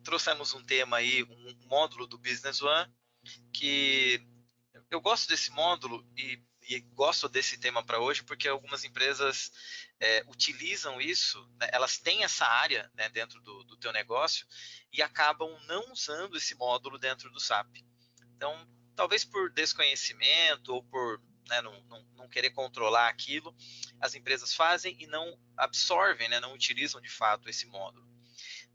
trouxemos um tema aí, um módulo do Business One, que eu gosto desse módulo e gosto desse tema para hoje, porque algumas empresas utilizam isso, né, elas têm essa área, né, dentro do teu negócio e acabam não usando esse módulo dentro do SAP. Então, talvez por desconhecimento ou por, né, não querer controlar aquilo, as empresas fazem e não absorvem, né, não utilizam de fato esse módulo.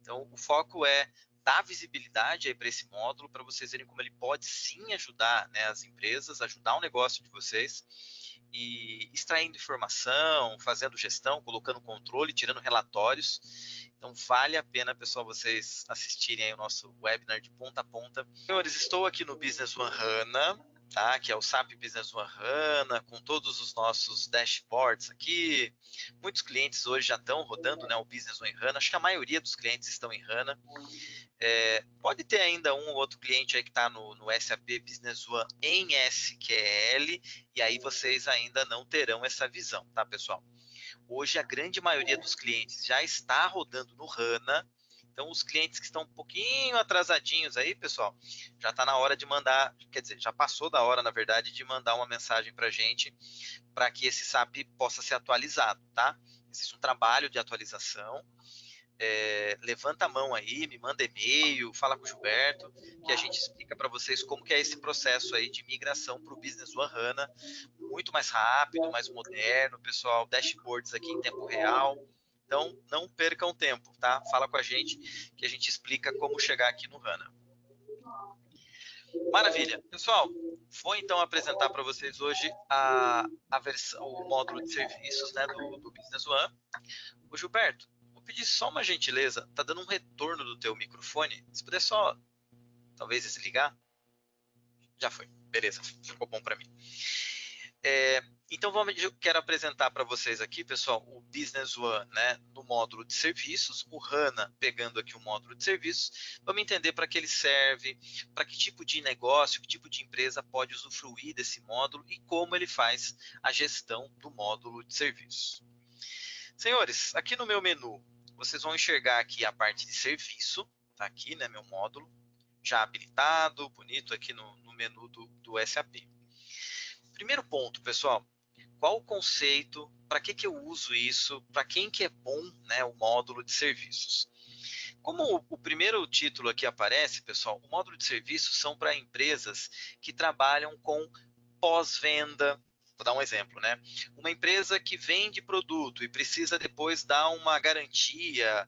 Então, o foco é dar visibilidade aí para esse módulo, para vocês verem como ele pode sim ajudar, né, as empresas, ajudar o negócio de vocês, e extraindo informação, fazendo gestão, colocando controle, tirando relatórios. Então, vale a pena, pessoal, vocês assistirem aí o nosso webinar de ponta a ponta. Senhores, estou aqui no Business One HANA, tá? Que é o SAP Business One HANA, com todos os nossos dashboards aqui. Muitos clientes hoje já estão rodando, né, o Business One HANA. Acho que a maioria dos clientes estão em HANA. Pode ter ainda um ou outro cliente aí que está no SAP Business One em SQL, e aí vocês ainda não terão essa visão, tá, pessoal? Hoje a grande maioria dos clientes já está rodando no HANA. Então, os clientes que estão um pouquinho atrasadinhos aí, pessoal, já está na hora de mandar, quer dizer, já passou da hora, na verdade, de mandar uma mensagem para a gente, para que esse SAP possa ser atualizado, tá? Existe um trabalho de atualização. Levanta a mão aí, me manda e-mail, fala com o Gilberto, que a gente explica para vocês como que é esse processo aí de migração para o Business One HANA, muito mais rápido, mais moderno, pessoal, dashboards aqui em tempo real. Então, não percam tempo, tá? Fala com a gente que a gente explica como chegar aqui no HANA. Maravilha. Pessoal, vou então apresentar para vocês hoje a versão, o módulo de serviços, né, do Business One. Ô Gilberto, vou pedir só uma gentileza, tá dando um retorno do teu microfone, se puder só, talvez, desligar. Já foi, beleza, ficou bom para mim. Então, eu quero apresentar para vocês aqui, pessoal, o Business One, né, no módulo de serviços, o HANA pegando aqui o módulo de serviços, vamos entender para que ele serve, para que tipo de negócio, que tipo de empresa pode usufruir desse módulo e como ele faz a gestão do módulo de serviços. Senhores, aqui no meu menu, vocês vão enxergar aqui a parte de serviço, tá aqui, né, meu módulo, já habilitado, bonito aqui no menu do SAP. Primeiro ponto, pessoal, qual o conceito, para que eu uso isso, para quem que é bom, né, o módulo de serviços? Como o primeiro título aqui aparece, pessoal, o módulo de serviços são para empresas que trabalham com pós-venda. Vou dar um exemplo, né? Uma empresa que vende produto e precisa depois dar uma garantia,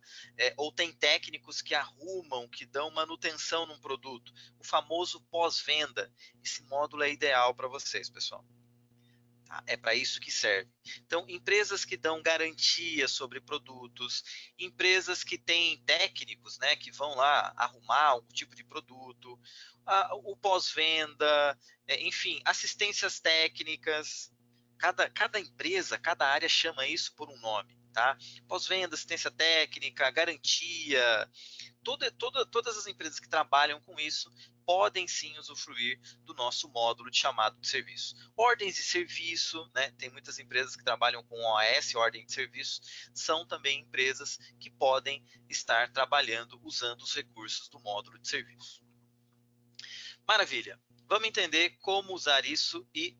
ou tem técnicos que arrumam, que dão manutenção num produto, o famoso pós-venda. Esse módulo é ideal para vocês, pessoal. Tá? É para isso que serve. Então, empresas que dão garantia sobre produtos, empresas que têm técnicos, né, que vão lá arrumar algum tipo de produto, o pós-venda, enfim, assistências técnicas. Cada empresa, cada área chama isso por um nome, tá? Pós-venda, assistência técnica, garantia, todas as empresas que trabalham com isso podem sim usufruir do nosso módulo de chamado de serviço. Ordens de serviço, né? Tem muitas empresas que trabalham com OAS, ordem de serviço, são também empresas que podem estar trabalhando usando os recursos do módulo de serviço. Maravilha. Vamos entender como usar isso e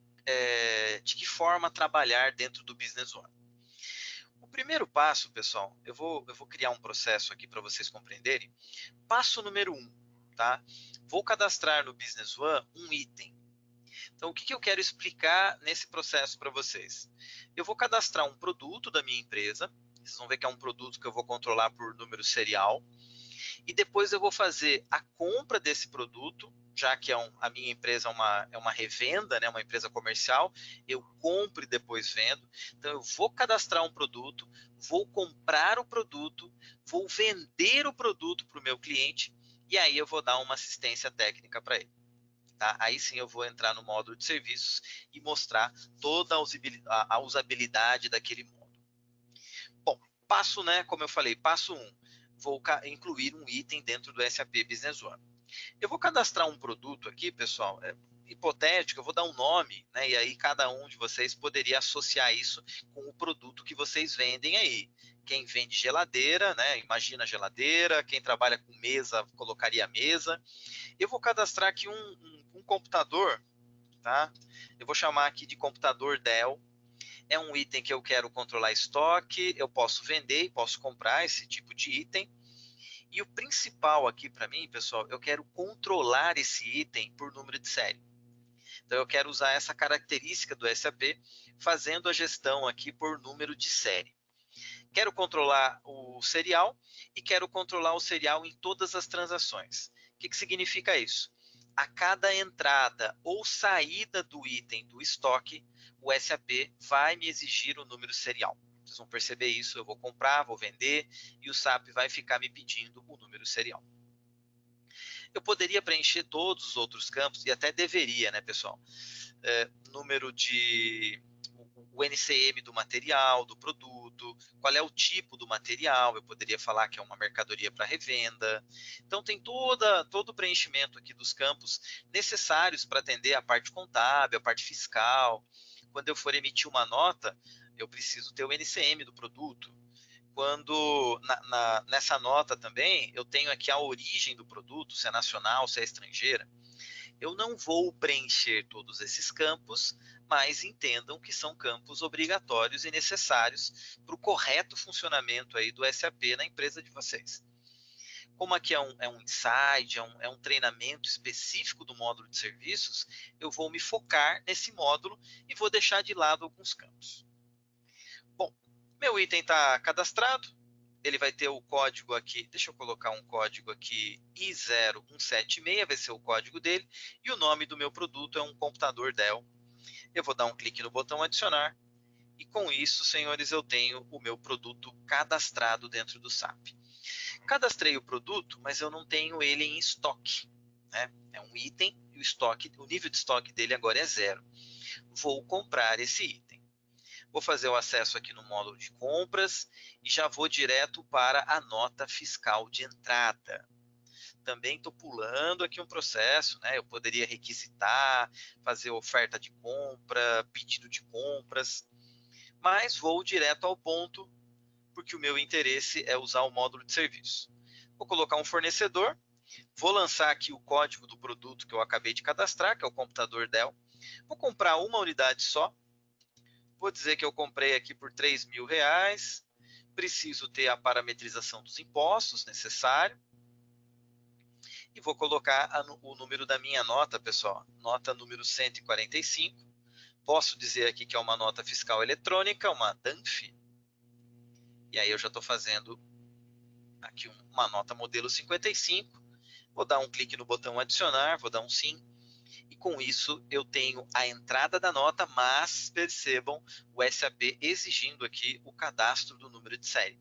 de que forma trabalhar dentro do Business One. O primeiro passo, pessoal, eu vou criar um processo aqui para vocês compreenderem. Passo número 1, tá? Vou cadastrar no Business One um item. Então, o que eu quero explicar nesse processo para vocês? Eu vou cadastrar um produto da minha empresa. Vocês vão ver que é um produto que eu vou controlar por número serial. E depois eu vou fazer a compra desse produto, já que a minha empresa é uma revenda, né, uma empresa comercial, eu compro e depois vendo. Então, eu vou cadastrar um produto, vou comprar o produto, vou vender o produto para o meu cliente, e aí eu vou dar uma assistência técnica para ele. Tá? Aí sim eu vou entrar no módulo de serviços e mostrar toda a usabilidade daquele módulo. Bom, passo, né, como eu falei, passo 1. Vou incluir um item dentro do SAP Business One. Eu vou cadastrar um produto aqui, pessoal, hipotético, eu vou dar um nome, né? E aí cada um de vocês poderia associar isso com o produto que vocês vendem aí. Quem vende geladeira, né? Imagina geladeira. Quem trabalha com mesa, colocaria mesa. Eu vou cadastrar aqui um computador, tá? Eu vou chamar aqui de computador Dell. É um item que eu quero controlar estoque. Eu posso vender e posso comprar esse tipo de item. E o principal aqui para mim, pessoal, eu quero controlar esse item por número de série. Então, eu quero usar essa característica do SAP, fazendo a gestão aqui por número de série. Quero controlar o serial e quero controlar o serial em todas as transações. O que significa isso? A cada entrada ou saída do item do estoque, o SAP vai me exigir o número serial. Vocês vão perceber isso, eu vou comprar, vou vender, e o SAP vai ficar me pedindo o número serial. Eu poderia preencher todos os outros campos, e até deveria, né, pessoal? Número de... o NCM do material, do produto, qual é o tipo do material, eu poderia falar que é uma mercadoria para revenda. Então, tem todo o preenchimento aqui dos campos necessários para atender a parte contábil, a parte fiscal. Quando eu for emitir uma nota, eu preciso ter o NCM do produto. Quando nessa nota também, eu tenho aqui a origem do produto, se é nacional, se é estrangeira. Eu não vou preencher todos esses campos, mas entendam que são campos obrigatórios e necessários para o correto funcionamento aí do SAP na empresa de vocês. Como aqui é um insight, é um treinamento específico do módulo de serviços, eu vou me focar nesse módulo e vou deixar de lado alguns campos. Bom, meu item está cadastrado, ele vai ter o código aqui, deixa eu colocar um código aqui, I0176, vai ser o código dele, e o nome do meu produto é um computador Dell. Eu vou dar um clique no botão adicionar, e com isso, senhores, eu tenho o meu produto cadastrado dentro do SAP. Cadastrei o produto, mas eu não tenho ele em estoque, né? É um item e o nível de estoque dele agora é 0. Vou comprar esse item. Vou fazer o acesso aqui no módulo de compras e já vou direto para a nota fiscal de entrada. Também estou pulando aqui um processo, né? Eu poderia requisitar, fazer oferta de compra, pedido de compras, mas vou direto ao ponto, porque o meu interesse é usar o módulo de serviço. Vou colocar um fornecedor, vou lançar aqui o código do produto que eu acabei de cadastrar, que é o computador Dell. Vou comprar uma unidade só. Vou dizer que eu comprei aqui por R$3.000. Preciso ter a parametrização dos impostos necessário. E vou colocar o número da minha nota, pessoal. Nota número 145. Posso dizer aqui que é uma nota fiscal eletrônica, uma DANF. E aí eu já estou fazendo aqui uma nota modelo 55. Vou dar um clique no botão adicionar, vou dar um sim. E com isso eu tenho a entrada da nota, mas percebam o SAP exigindo aqui o cadastro do número de série.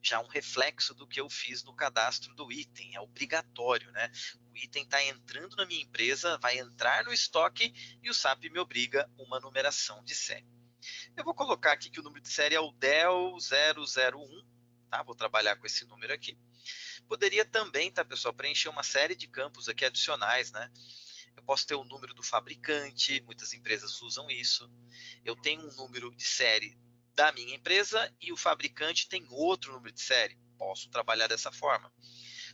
Já um reflexo do que eu fiz no cadastro do item, é obrigatório, né? O item está entrando na minha empresa, vai entrar no estoque e o SAP me obriga uma numeração de série. Eu vou colocar aqui que o número de série é o DEL 001, tá? Vou trabalhar com esse número aqui. Poderia também, tá, pessoal, preencher uma série de campos aqui adicionais, né? Eu posso ter o número do fabricante, muitas empresas usam isso. Eu tenho um número de série da minha empresa e o fabricante tem outro número de série. Posso trabalhar dessa forma.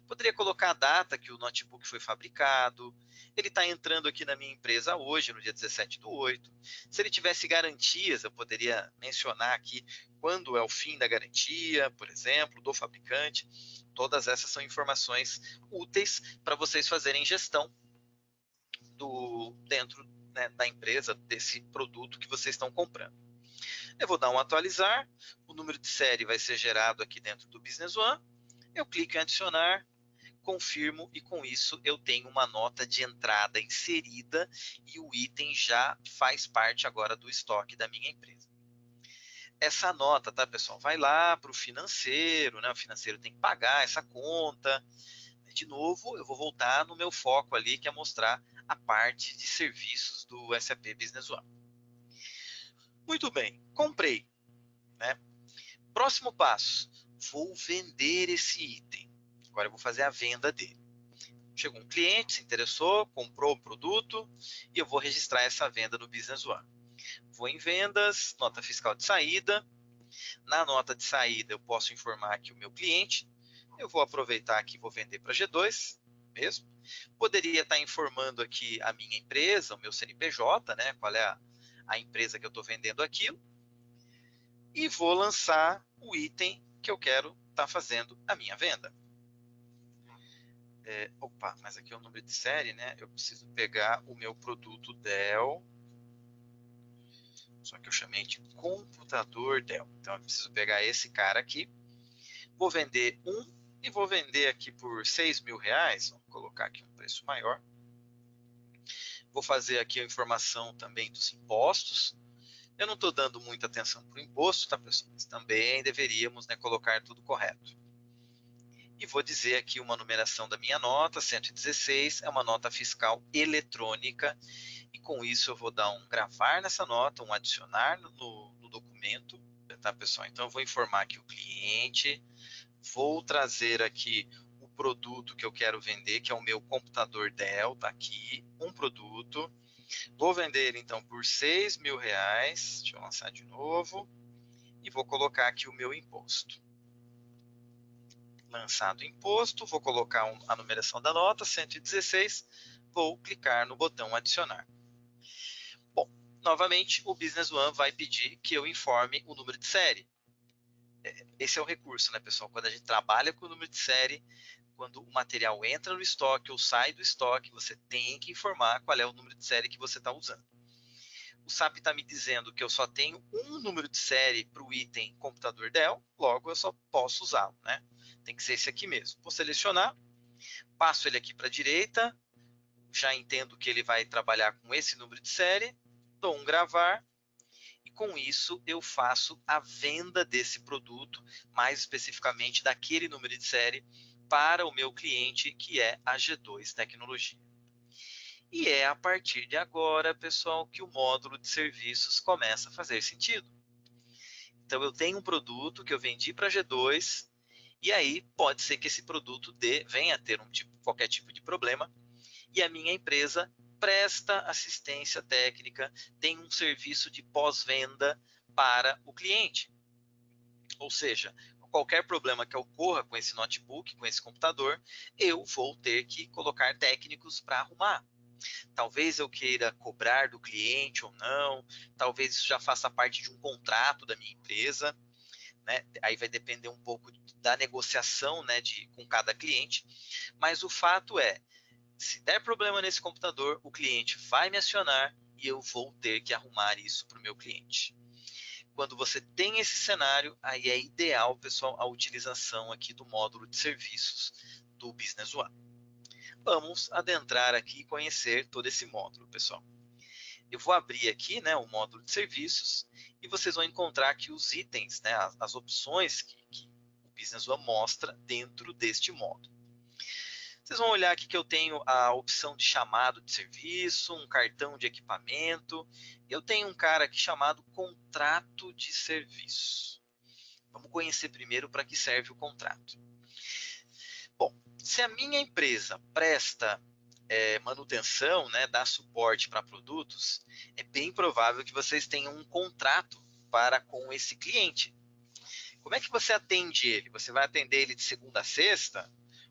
Poderia colocar a data que o notebook foi fabricado. Ele está entrando aqui na minha empresa hoje, no dia 17/8. Se ele tivesse garantias, eu poderia mencionar aqui quando é o fim da garantia, por exemplo, do fabricante. Todas essas são informações úteis para vocês fazerem gestão dentro, né, da empresa, desse produto que vocês estão comprando. Eu vou dar um atualizar, o número de série vai ser gerado aqui dentro do Business One, eu clico em adicionar, confirmo e com isso eu tenho uma nota de entrada inserida e o item já faz parte agora do estoque da minha empresa. Essa nota, tá, pessoal, vai lá para o financeiro, né? O financeiro tem que pagar essa conta. De novo, eu vou voltar no meu foco ali, que é mostrar a parte de serviços do SAP Business One. Muito bem, comprei, né? Próximo passo, vou vender esse item. Agora eu vou fazer a venda dele. chegou um cliente, se interessou, comprou o produto e eu vou registrar essa venda no Business One. Vou em vendas, nota fiscal de saída. Na nota de saída eu posso informar aqui o meu cliente. Eu vou aproveitar aqui e vou vender para G2 mesmo. Poderia estar informando aqui a minha empresa, o meu CNPJ, né? Qual é a empresa que eu estou vendendo aquilo. E vou lançar o item que eu quero estar fazendo a minha venda. Mas aqui é o número de série, né? Eu preciso pegar o meu produto Dell. Só que eu chamei de computador Dell. Então eu preciso pegar esse cara aqui. Vou vender e vou vender aqui por R$6.000. Vamos colocar aqui um preço maior. Vou fazer aqui a informação também dos impostos. Eu não estou dando muita atenção para o imposto, tá, pessoal? Mas também deveríamos, né, colocar tudo correto. E vou dizer aqui uma numeração da minha nota, 116, é uma nota fiscal eletrônica. E com isso eu vou dar um gravar nessa nota, um adicionar no documento, tá, pessoal? Então eu vou informar aqui o cliente, vou trazer aqui o produto que eu quero vender, que é o meu computador Dell, tá aqui, um produto. Vou vender ele então por R$6.000, deixa eu lançar de novo, e vou colocar aqui o meu imposto. Lançado o imposto, vou colocar a numeração da nota, 116, vou clicar no botão adicionar. Bom, novamente o Business One vai pedir que eu informe o número de série. Esse é o recurso, né, pessoal? Quando a gente trabalha com o número de série, quando o material entra no estoque ou sai do estoque, você tem que informar qual é o número de série que você está usando. O SAP está me dizendo que eu só tenho um número de série para o item computador Dell, logo eu só posso usá-lo, né? Tem que ser esse aqui mesmo. Vou selecionar, passo ele aqui para a direita, já entendo que ele vai trabalhar com esse número de série, dou um gravar, e com isso eu faço a venda desse produto, mais especificamente daquele número de série, para o meu cliente, que é a G2 Tecnologia. E é a partir de agora, pessoal, que o módulo de serviços começa a fazer sentido. Então, eu tenho um produto que eu vendi para a G2, e aí pode ser que esse produto venha a ter qualquer tipo de problema, e a minha empresa presta assistência técnica, tem um serviço de pós-venda para o cliente. Ou seja, qualquer problema que ocorra com esse notebook, com esse computador, eu vou ter que colocar técnicos para arrumar. Talvez eu queira cobrar do cliente ou não, talvez isso já faça parte de um contrato da minha empresa, né? Aí vai depender um pouco da negociação, né, com cada cliente, mas o fato é, se der problema nesse computador, o cliente vai me acionar e eu vou ter que arrumar isso para o meu cliente. Quando você tem esse cenário, aí é ideal, pessoal, a utilização aqui do módulo de serviços do Business One. Vamos adentrar aqui e conhecer todo esse módulo, pessoal. Eu vou abrir aqui, né, o módulo de serviços e vocês vão encontrar aqui os itens, né, as opções que o Business One mostra dentro deste módulo. Vocês vão olhar aqui que eu tenho a opção de chamado de serviço, um cartão de equipamento. Eu tenho um cara aqui chamado contrato de serviço. Vamos conhecer primeiro para que serve o contrato. Bom, se a minha empresa presta manutenção, né, dá suporte para produtos, é bem provável que vocês tenham um contrato com esse cliente. Como é que você atende ele? Você vai atender ele de segunda a sexta?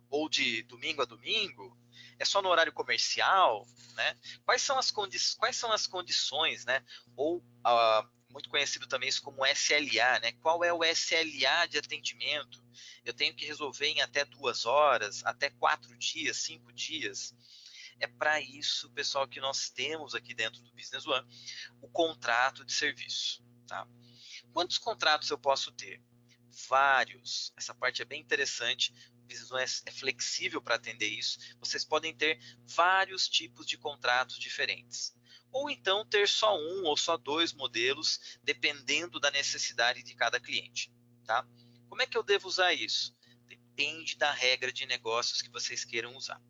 Ou de domingo a domingo? É só no horário comercial, né? Quais são as condições, né? Ou muito conhecido também isso como SLA, né? Qual é o SLA de atendimento? Eu tenho que resolver em até 2 horas, até 4 dias, 5 dias. É para isso, pessoal, que nós temos aqui dentro do Business One o contrato de serviço, tá? Quantos contratos eu posso ter? Vários. Essa parte é bem interessante. O Business One é flexível para atender isso. Vocês podem ter vários tipos de contratos diferentes. Ou então ter só um ou só 2 modelos, dependendo da necessidade de cada cliente, tá? Como é que eu devo usar isso? Depende da regra de negócios que vocês queiram usar.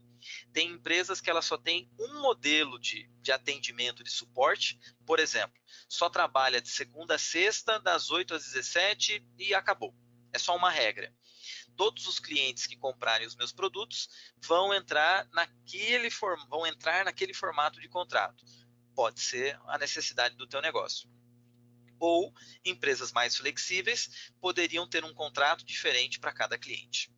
Tem empresas que elas só têm um modelo de atendimento de suporte, por exemplo, só trabalha de segunda a sexta, das 8 às 17 e acabou. É só uma regra. todos os clientes que comprarem os meus produtos vão entrar naquele formato de contrato. Pode ser a necessidade do teu negócio. Ou empresas mais flexíveis poderiam ter um contrato diferente para cada cliente.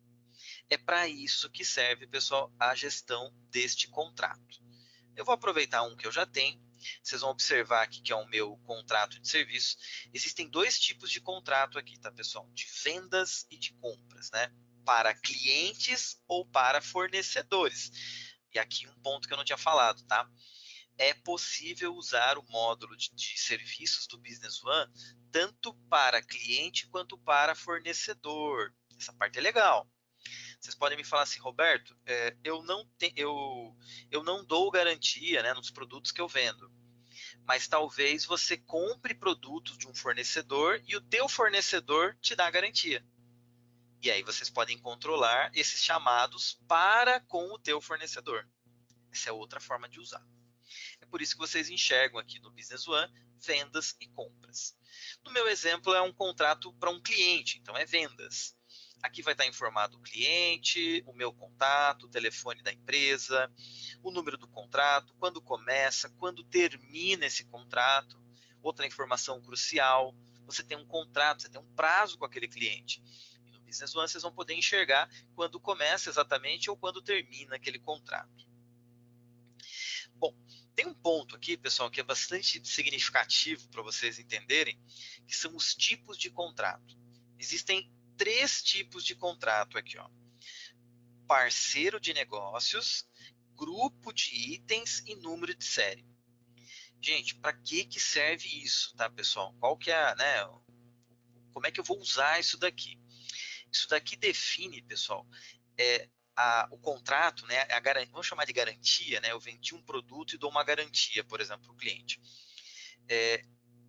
É para isso que serve, pessoal, a gestão deste contrato. Eu vou aproveitar um que eu já tenho. Vocês vão observar aqui que é o meu contrato de serviço. Existem dois tipos de contrato aqui, tá, pessoal? De vendas e de compras, né? Para clientes ou para fornecedores. E aqui um ponto que eu não tinha falado, tá? É possível usar o módulo de serviços do Business One tanto para cliente quanto para fornecedor. Essa parte é legal. Vocês podem me falar assim, Roberto, eu não dou garantia, né, nos produtos que eu vendo, mas talvez você compre produtos de um fornecedor e o teu fornecedor te dá garantia. E aí vocês podem controlar esses chamados para com o teu fornecedor. Essa é outra forma de usar. É por isso que vocês enxergam aqui no Business One vendas e compras. No meu exemplo é um contrato para um cliente, então é vendas. Aqui vai estar informado o cliente, o meu contato, o telefone da empresa, o número do contrato, quando começa, quando termina esse contrato. Outra informação crucial, você tem um contrato, você tem um prazo com aquele cliente. E no Business One vocês vão poder enxergar quando começa exatamente ou quando termina aquele contrato. Bom, tem um ponto aqui, pessoal, que é bastante significativo para vocês entenderem, que são os tipos de contrato. Existem 3 tipos de contrato aqui, ó. Parceiro de negócios, grupo de itens e número de série. Gente, para que serve isso, tá, pessoal? Qual que é, né? Como é que eu vou usar isso daqui? Isso daqui define, pessoal, o contrato, né? Vamos chamar de garantia, né? Eu vendi um produto e dou uma garantia, por exemplo, para o cliente.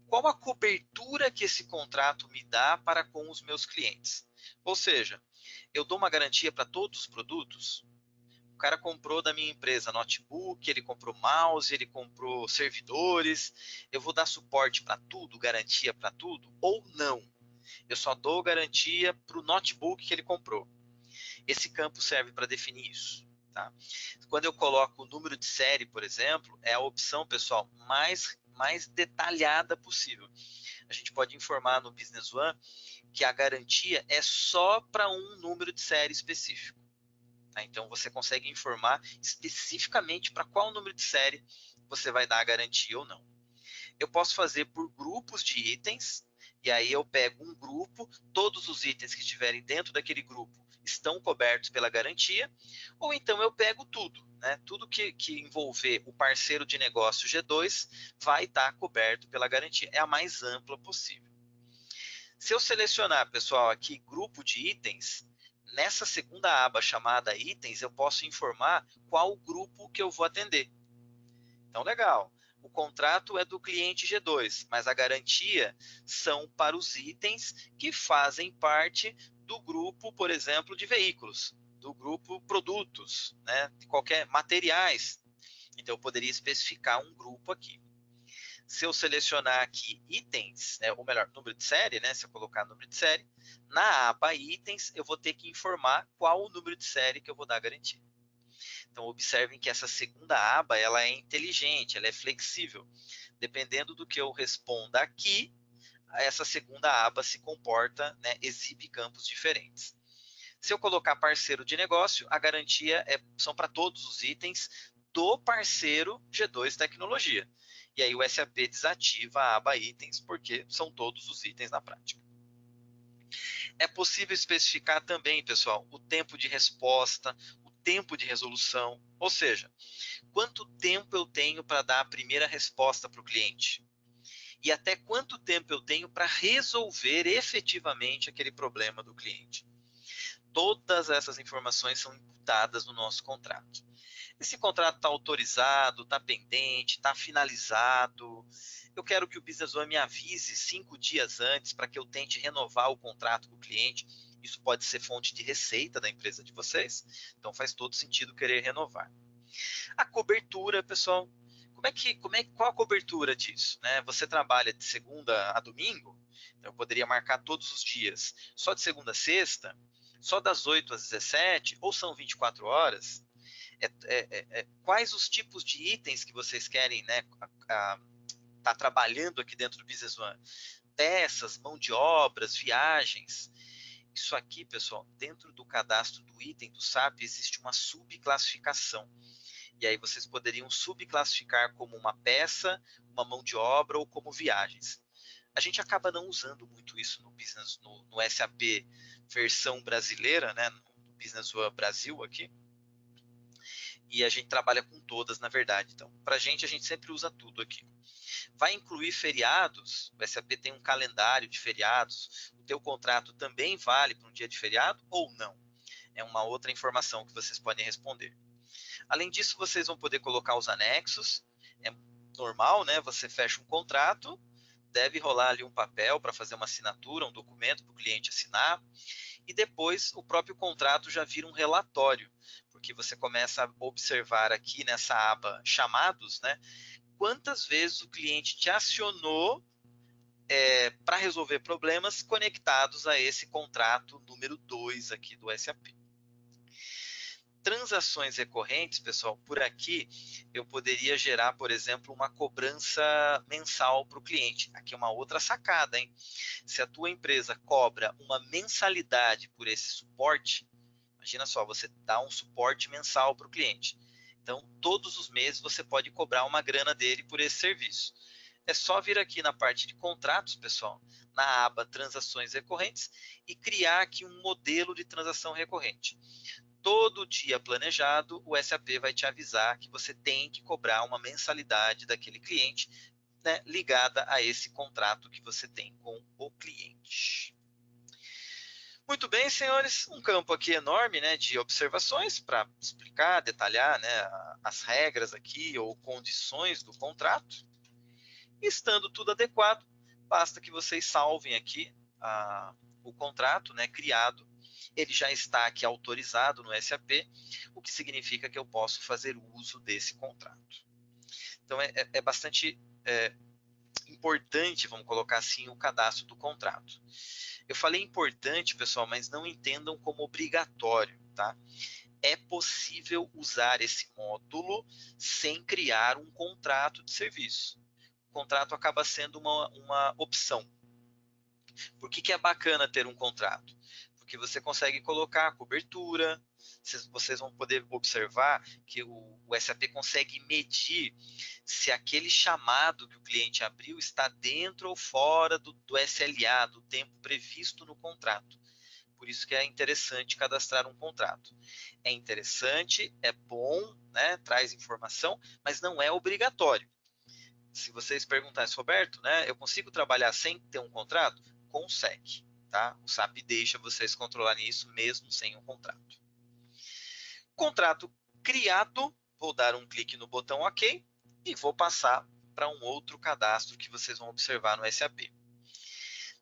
Qual a cobertura que esse contrato me dá para com os meus clientes? Ou seja, eu dou uma garantia para todos os produtos. O cara comprou da minha empresa notebook, ele comprou mouse, ele comprou servidores. Eu vou dar suporte para tudo, garantia para tudo? Ou não? Eu só dou garantia para o notebook que ele comprou. Esse campo serve para definir isso. Tá? Quando eu coloco o número de série, por exemplo, é a opção, pessoal, mais detalhada possível. A gente pode informar no Business One que a garantia é só para um número de série específico. Tá? Então, você consegue informar especificamente para qual número de série você vai dar a garantia ou não. Eu posso fazer por grupos de itens, e aí eu pego um grupo, todos os itens que estiverem dentro daquele grupo estão cobertos pela garantia, ou então eu pego tudo, né? Tudo que envolver o parceiro de negócio G2 vai estar coberto pela garantia. É a mais ampla possível. Se eu selecionar, pessoal, aqui grupo de itens, nessa segunda aba chamada itens, eu posso informar qual grupo que eu vou atender. Então, legal. O contrato é do cliente G2, mas a garantia são para os itens que fazem parte do grupo, por exemplo, de veículos, do grupo produtos, né? De qualquer materiais. Então, eu poderia especificar um grupo aqui. Se eu selecionar aqui itens, ou melhor, número de série, né? Se eu colocar número de série, na aba itens, eu vou ter que informar qual o número de série que eu vou dar a garantia. Então, observem que essa segunda aba ela é inteligente, ela é flexível. Dependendo do que eu responda aqui, essa segunda aba se comporta, né, exibe campos diferentes. Se eu colocar parceiro de negócio, a garantia são para todos os itens do parceiro G2 Tecnologia. E aí o SAP desativa a aba itens, porque são todos os itens na prática. É possível especificar também, pessoal, o tempo de resposta, tempo de resolução, ou seja, quanto tempo eu tenho para dar a primeira resposta para o cliente e até quanto tempo eu tenho para resolver efetivamente aquele problema do cliente. Todas essas informações são imputadas no nosso contrato. Esse contrato está autorizado, está pendente, está finalizado. Eu quero que o Business One me avise 5 dias antes para que eu tente renovar o contrato com o cliente. Isso pode ser fonte de receita da empresa de vocês, então faz todo sentido querer renovar. A cobertura, pessoal, qual a cobertura disso? Né? Você trabalha de segunda a domingo, então eu poderia marcar todos os dias. Só de segunda a sexta, só das 8 às 17, ou são 24 horas? Quais os tipos de itens que vocês querem, né, tá trabalhando aqui dentro do Business One? Peças, mão de obras, viagens. Isso aqui, pessoal, dentro do cadastro do item do SAP existe uma subclassificação. E aí vocês poderiam subclassificar como uma peça, uma mão de obra ou como viagens. A gente acaba não usando muito isso no Business, no SAP versão brasileira, né, no Business One Brasil aqui. E a gente trabalha com todas, na verdade. Então, para a gente sempre usa tudo aqui. Vai incluir feriados? O SAP tem um calendário de feriados. O teu contrato também vale para um dia de feriado ou não? É uma outra informação que vocês podem responder. Além disso, vocês vão poder colocar os anexos. É normal, né? Você fecha um contrato, deve rolar ali um papel para fazer uma assinatura, um documento para o cliente assinar. E depois o próprio contrato já vira um relatório, porque você começa a observar aqui nessa aba chamados, né? Quantas vezes o cliente te acionou para resolver problemas conectados a esse contrato número 2 aqui do SAP. Transações recorrentes, pessoal, por aqui eu poderia gerar, por exemplo, uma cobrança mensal para o cliente. Aqui é uma outra sacada, hein? Se a tua empresa cobra uma mensalidade por esse suporte, imagina só, você dá um suporte mensal para o cliente. Então, todos os meses você pode cobrar uma grana dele por esse serviço. É só vir aqui na parte de contratos, pessoal, na aba transações recorrentes e criar aqui um modelo de transação recorrente. Todo dia planejado, o SAP vai te avisar que você tem que cobrar uma mensalidade daquele cliente, né, ligada a esse contrato que você tem com o cliente. Muito bem, senhores, um campo aqui enorme, né, de observações para explicar, detalhar, né, as regras aqui ou condições do contrato. E estando tudo adequado, basta que vocês salvem aqui o contrato, né, criado. Ele já está aqui autorizado no SAP, o que significa que eu posso fazer uso desse contrato. Então, é bastante importante, vamos colocar assim, o cadastro do contrato. Eu falei importante, pessoal, mas não entendam como obrigatório, tá? É possível usar esse módulo sem criar um contrato de serviço. O contrato acaba sendo uma opção. Por que é bacana ter um contrato? Porque você consegue colocar a cobertura, vocês vão poder observar que o SAP consegue medir se aquele chamado que o cliente abriu está dentro ou fora do SLA, do tempo previsto no contrato. Por isso que é interessante cadastrar um contrato. É interessante, é bom, né, traz informação, mas não é obrigatório. Se vocês perguntarem, Roberto, né, eu consigo trabalhar sem ter um contrato? Consegue, tá? O SAP deixa vocês controlarem isso mesmo sem um contrato. Contrato criado, vou dar um clique no botão OK e vou passar para um outro cadastro que vocês vão observar no SAP.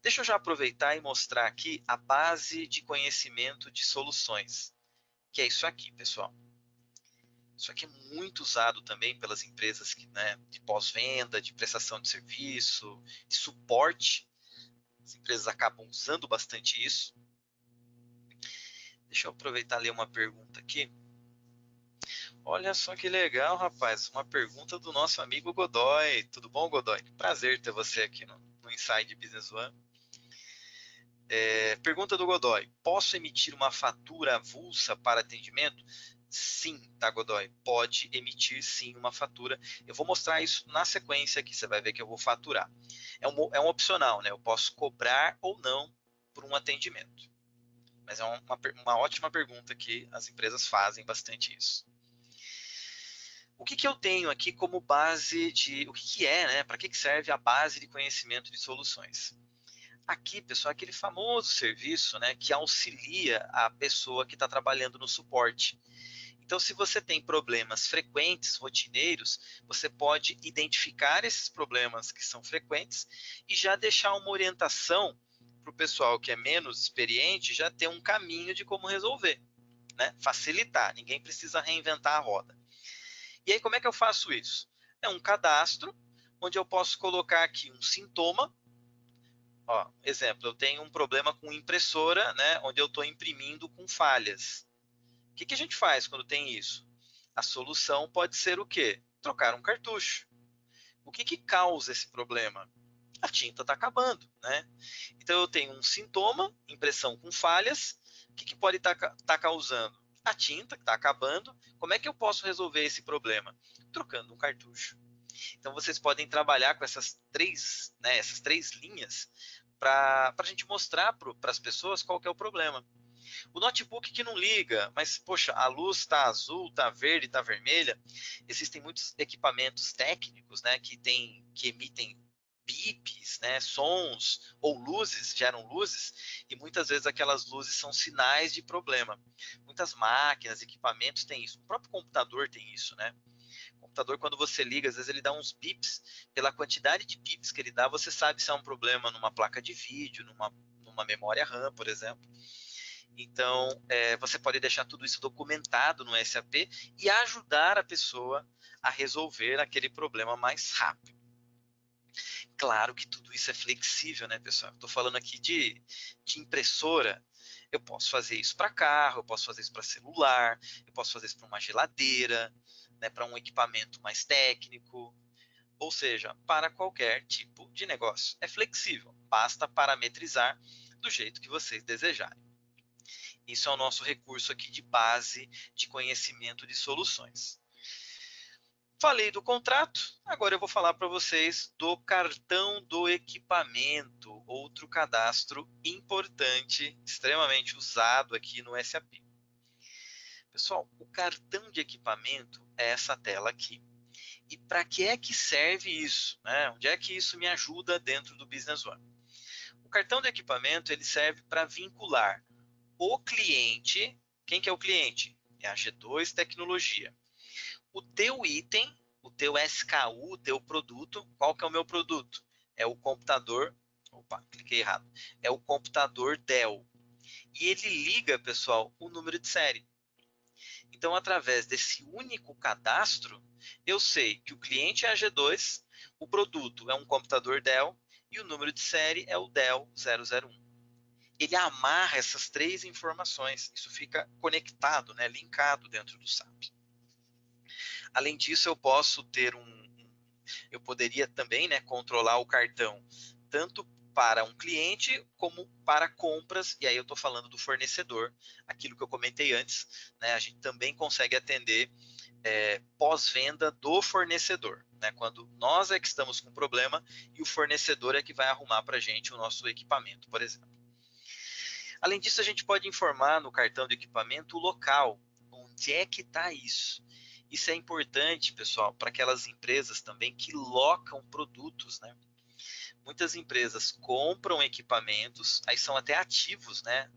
Deixa eu já aproveitar e mostrar aqui a base de conhecimento de soluções, que é isso aqui, pessoal. Isso aqui é muito usado também pelas empresas né, de pós-venda, de prestação de serviço, de suporte. As empresas acabam usando bastante isso. Deixa eu aproveitar e ler uma pergunta aqui. Olha só que legal, rapaz. Uma pergunta do nosso amigo Godoy. Tudo bom, Godoy? Prazer ter você aqui no Inside Business One. Pergunta do Godoy. Posso emitir uma fatura avulsa para atendimento? Sim, tá, Godoy? Pode emitir sim uma fatura. Eu vou mostrar isso na sequência aqui. Você vai ver que eu vou faturar. É um opcional, né? Eu posso cobrar ou não por um atendimento. Mas é uma ótima pergunta que as empresas fazem bastante isso. O que eu tenho aqui como base de... O que é, né? Para que serve a base de conhecimento de soluções? Aqui, pessoal, é aquele famoso serviço, né, que auxilia a pessoa que está trabalhando no suporte. Então, se você tem problemas frequentes, rotineiros, você pode identificar esses problemas que são frequentes e já deixar uma orientação para o pessoal que é menos experiente já ter um caminho de como resolver, né? Facilitar, ninguém precisa reinventar a roda. E aí, como é que eu faço isso? É um cadastro onde eu posso colocar aqui um sintoma, Ó, exemplo, eu tenho um problema com impressora, né, onde eu estou imprimindo com falhas. O que a gente faz quando tem isso? A solução pode ser o quê? Trocar um cartucho. O que causa esse problema? A tinta está acabando, né? Então eu tenho um sintoma, impressão com falhas. O que pode estar causando? A tinta que está acabando. Como é que eu posso resolver esse problema? Trocando um cartucho. Então vocês podem trabalhar com essas três linhas para a gente mostrar para as pessoas qual que é o problema. O notebook que não liga, mas poxa, a luz está azul, está verde, está vermelha. Existem muitos equipamentos técnicos, né, que emitem bips, né, sons ou luzes, geram luzes, e muitas vezes aquelas luzes são sinais de problema. Muitas máquinas, equipamentos têm isso. O próprio computador tem isso, né? O computador, quando você liga, às vezes ele dá uns bips. Pela quantidade de bips que ele dá, você sabe se é um problema numa placa de vídeo, numa memória RAM, por exemplo. Então, você pode deixar tudo isso documentado no SAP e ajudar a pessoa a resolver aquele problema mais rápido. Claro que tudo isso é flexível, né, pessoal? Estou falando aqui de impressora. Eu posso fazer isso para carro, eu posso fazer isso para celular, eu posso fazer isso para uma geladeira, né, para um equipamento mais técnico, ou seja, para qualquer tipo de negócio. É flexível, basta parametrizar do jeito que vocês desejarem. Isso é o nosso recurso aqui de base de conhecimento de soluções. Falei do contrato, agora eu vou falar para vocês do cartão do equipamento, outro cadastro importante, extremamente usado aqui no SAP. Pessoal, o cartão de equipamento é essa tela aqui. E para que é que serve isso? Né? Onde é que isso me ajuda dentro do Business One? O cartão de equipamento ele serve para vincular o cliente. Quem que é o cliente? É a G2 Tecnologia. O teu item, o teu SKU, o teu produto, qual que é o meu produto? É o computador, opa, cliquei errado, é o computador Dell. E ele liga, pessoal, o número de série. Então, através desse único cadastro, eu sei que o cliente é a G2, o produto é um computador Dell e o número de série é o Dell 001. Ele amarra essas três informações, isso fica conectado, né, linkado dentro do SAP. Além disso, eu poderia também, né, controlar o cartão tanto para um cliente como para compras, e aí eu estou falando do fornecedor, aquilo que eu comentei antes, né, a gente também consegue atender pós-venda do fornecedor, né, quando nós é que estamos com problema e o fornecedor é que vai arrumar para a gente o nosso equipamento, por exemplo. Além disso, a gente pode informar no cartão de equipamento o local, onde é que está isso. Isso é importante, pessoal, para aquelas empresas também que locam produtos, né? Muitas empresas compram equipamentos, aí são até ativos, né?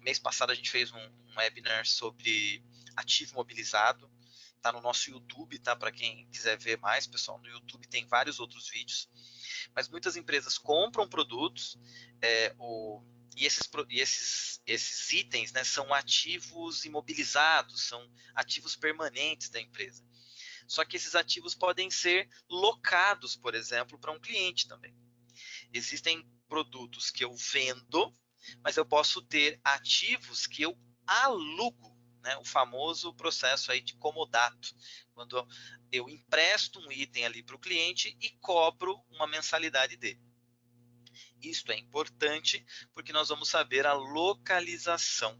Mês passado a gente fez um webinar sobre ativo imobilizado, tá no nosso YouTube, tá? Para quem quiser ver mais, pessoal, no YouTube tem vários outros vídeos. Mas muitas empresas compram produtos, e esses itens, né, são ativos imobilizados, são ativos permanentes da empresa. Só que esses ativos podem ser locados, por exemplo, para um cliente também. Existem produtos que eu vendo, mas eu posso ter ativos que eu alugo, né? O famoso processo aí de comodato, quando eu empresto um item ali para o cliente e cobro uma mensalidade dele. Isto é importante porque nós vamos saber a localização.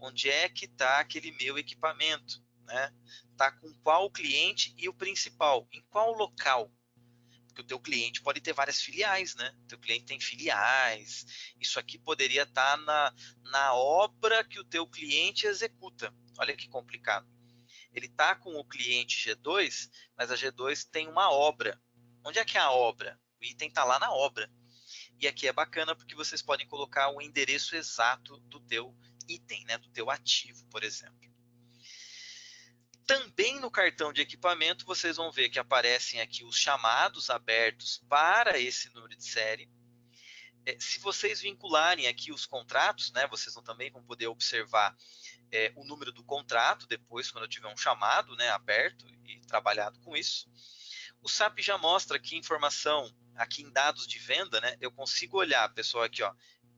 Onde é que está aquele meu equipamento? Né? Está com qual cliente e o principal, em qual local? Porque o teu cliente pode ter várias filiais, né? O teu cliente tem filiais. Isso aqui poderia estar na obra que o teu cliente executa. Olha que complicado. Ele está com o cliente G2, mas a G2 tem uma obra. Onde é que é a obra? O item está lá na obra. E aqui é bacana porque vocês podem colocar o endereço exato do teu item, né, do teu ativo, por exemplo. Também no cartão de equipamento, vocês vão ver que aparecem aqui os chamados abertos para esse número de série. Se vocês vincularem aqui os contratos, né, vocês também vão poder observar o número do contrato, depois, quando eu tiver um chamado, né, aberto e trabalhado com isso. O SAP já mostra aqui informação, aqui em dados de venda, né, eu consigo olhar, pessoal, aqui, ó,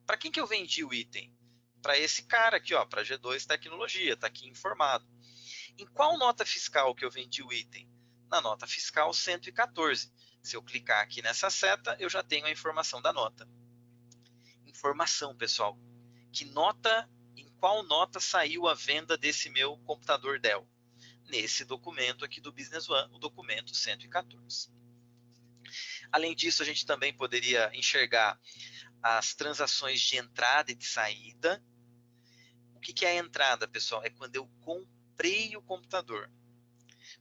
para quem que eu vendi o item? Para esse cara aqui, ó, para G2 Tecnologia, está aqui informado. Em qual nota fiscal que eu vendi o item? Na nota fiscal 114. Se eu clicar aqui nessa seta, eu já tenho a informação da nota. Informação, pessoal. Em qual nota saiu a venda desse meu computador Dell? Nesse documento aqui do Business One, o documento 114. Além disso, a gente também poderia enxergar as transações de entrada e de saída. O que é a entrada, pessoal? É quando eu comprei o computador.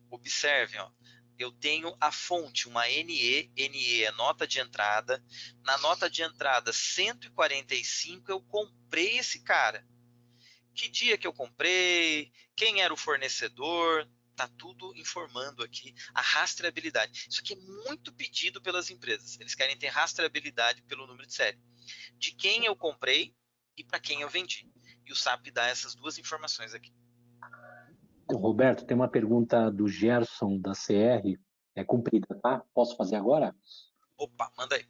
Observem, ó, eu tenho a fonte, uma NE, NE é nota de entrada. Na nota de entrada 145, eu comprei esse cara. Que dia que eu comprei, quem era o fornecedor, tá tudo informando aqui a rastreabilidade. Isso aqui é muito pedido pelas empresas. Eles querem ter rastreabilidade pelo número de série. De quem eu comprei e para quem eu vendi. E o SAP dá essas duas informações aqui. Roberto, tem uma pergunta do Gerson, da CR, é cumprida, tá? Posso fazer agora? Opa, manda aí.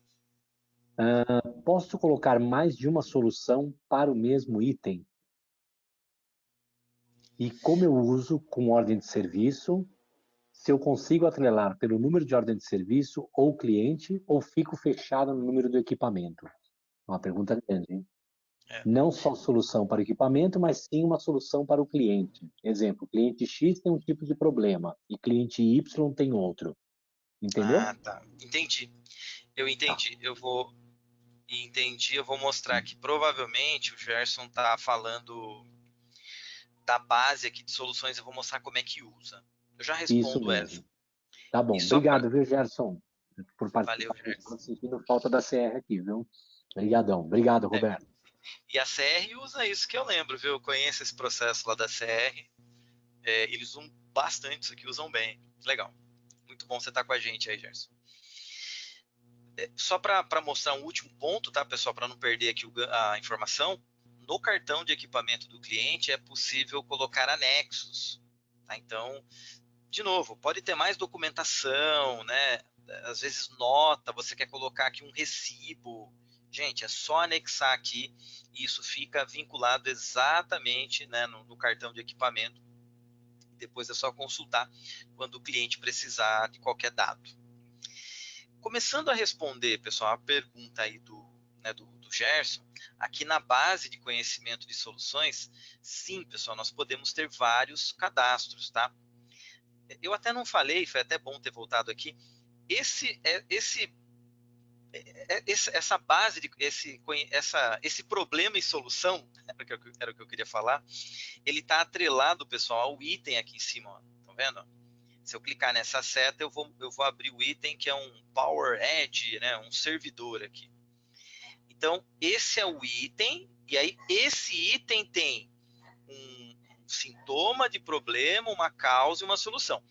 Posso colocar mais de uma solução para o mesmo item? E como eu uso com ordem de serviço, se eu consigo atrelar pelo número de ordem de serviço ou cliente, ou fico fechado no número do equipamento? É uma pergunta grande, hein? Não só solução para o equipamento, mas sim uma solução para o cliente. Exemplo, cliente X tem um tipo de problema e cliente Y tem outro. Entendeu? Ah, tá. Entendi. Eu entendi. Eu vou mostrar que provavelmente o Gerson tá falando da base aqui de soluções, eu vou mostrar como é que usa. Eu já Isso respondo essa. mesmo. Tá E bom. só para Obrigado, viu, Gerson, por Valeu, participar. Gerson. Estou sentindo falta da CR aqui, viu? Obrigadão. Obrigado, Roberto. E a CR usa isso que eu lembro, viu? Eu conheço esse processo lá da CR. Eles usam bastante isso aqui, usam bem. Legal. Muito bom você estar com a gente aí, Gerson. Só para mostrar um último ponto, tá, pessoal? Para não perder aqui a informação. No cartão de equipamento do cliente é possível colocar anexos. Tá? Então, de novo, pode ter mais documentação, né? Às vezes nota, você quer colocar aqui um recibo. Gente, é só anexar aqui e isso fica vinculado exatamente, né, no cartão de equipamento. Depois é só consultar quando o cliente precisar de qualquer dado. Começando a responder, pessoal, a pergunta aí do Gerson, aqui na base de conhecimento de soluções, sim, pessoal, nós podemos ter vários cadastros, tá? Eu até não falei, foi até bom ter voltado aqui. Essa base, esse problema e solução, era o que eu queria falar, ele está atrelado, pessoal, ao item aqui em cima. Estão vendo? Se eu clicar nessa seta, eu vou abrir o item que é um Power Edge, né, um servidor aqui. Então, esse é o item, e aí esse item tem um sintoma de problema, uma causa e uma solução.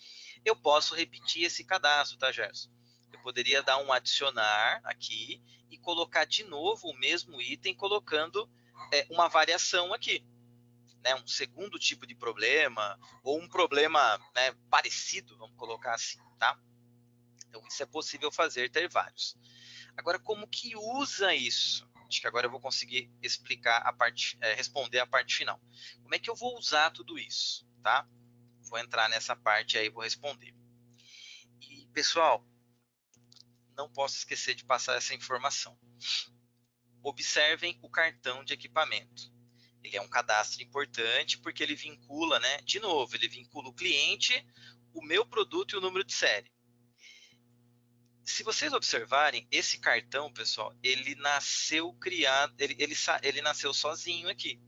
Eu posso repetir esse cadastro, tá, Gerson? Eu poderia dar um adicionar aqui e colocar de novo o mesmo item, colocando uma variação aqui. Né, um segundo tipo de problema, ou um problema, né, parecido, vamos colocar assim, tá? Então, isso é possível fazer, ter vários. Agora, como que usa isso? Acho que agora eu vou conseguir explicar responder a parte final. Como é que eu vou usar tudo isso, tá? Vou entrar nessa parte aí e vou responder. E, pessoal, não posso esquecer de passar essa informação. Observem o cartão de equipamento. Ele é um cadastro importante porque ele vincula, né? De novo, ele vincula o cliente, o meu produto e o número de série. Se vocês observarem, esse cartão, pessoal, ele nasceu criado, ele nasceu sozinho aqui.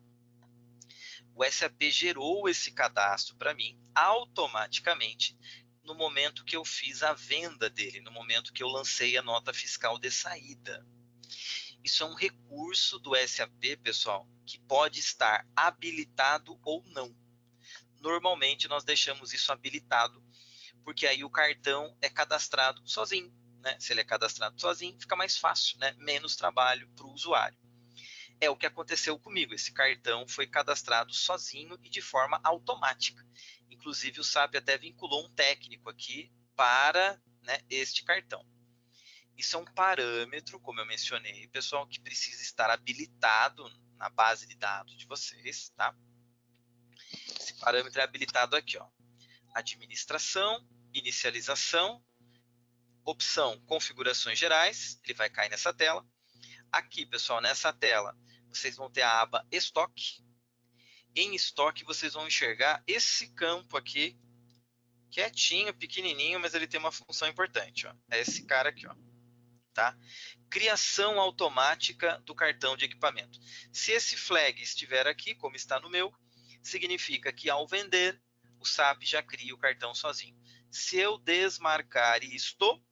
O SAP gerou esse cadastro para mim automaticamente no momento que eu fiz a venda dele, no momento que eu lancei a nota fiscal de saída. Isso é um recurso do SAP, pessoal, que pode estar habilitado ou não. Normalmente nós deixamos isso habilitado, porque aí o cartão é cadastrado sozinho. Né? Se ele é cadastrado sozinho, fica mais fácil, né? Menos trabalho para o usuário. É o que aconteceu comigo. Esse cartão foi cadastrado sozinho e de forma automática. Inclusive, o SAP até vinculou um técnico aqui para, né, este cartão. Isso é um parâmetro, como eu mencionei, pessoal, que precisa estar habilitado na base de dados de vocês, tá? Esse parâmetro é habilitado aqui, ó. Administração, inicialização, opção configurações gerais, ele vai cair nessa tela. Aqui, pessoal, nessa tela, vocês vão ter a aba estoque. Em estoque, vocês vão enxergar esse campo aqui, quietinho, pequenininho, mas ele tem uma função importante, ó. É esse cara aqui, ó. Tá? Criação automática do cartão de equipamento. Se esse flag estiver aqui, como está no meu, significa que ao vender, o SAP já cria o cartão sozinho. Se eu desmarcar isto,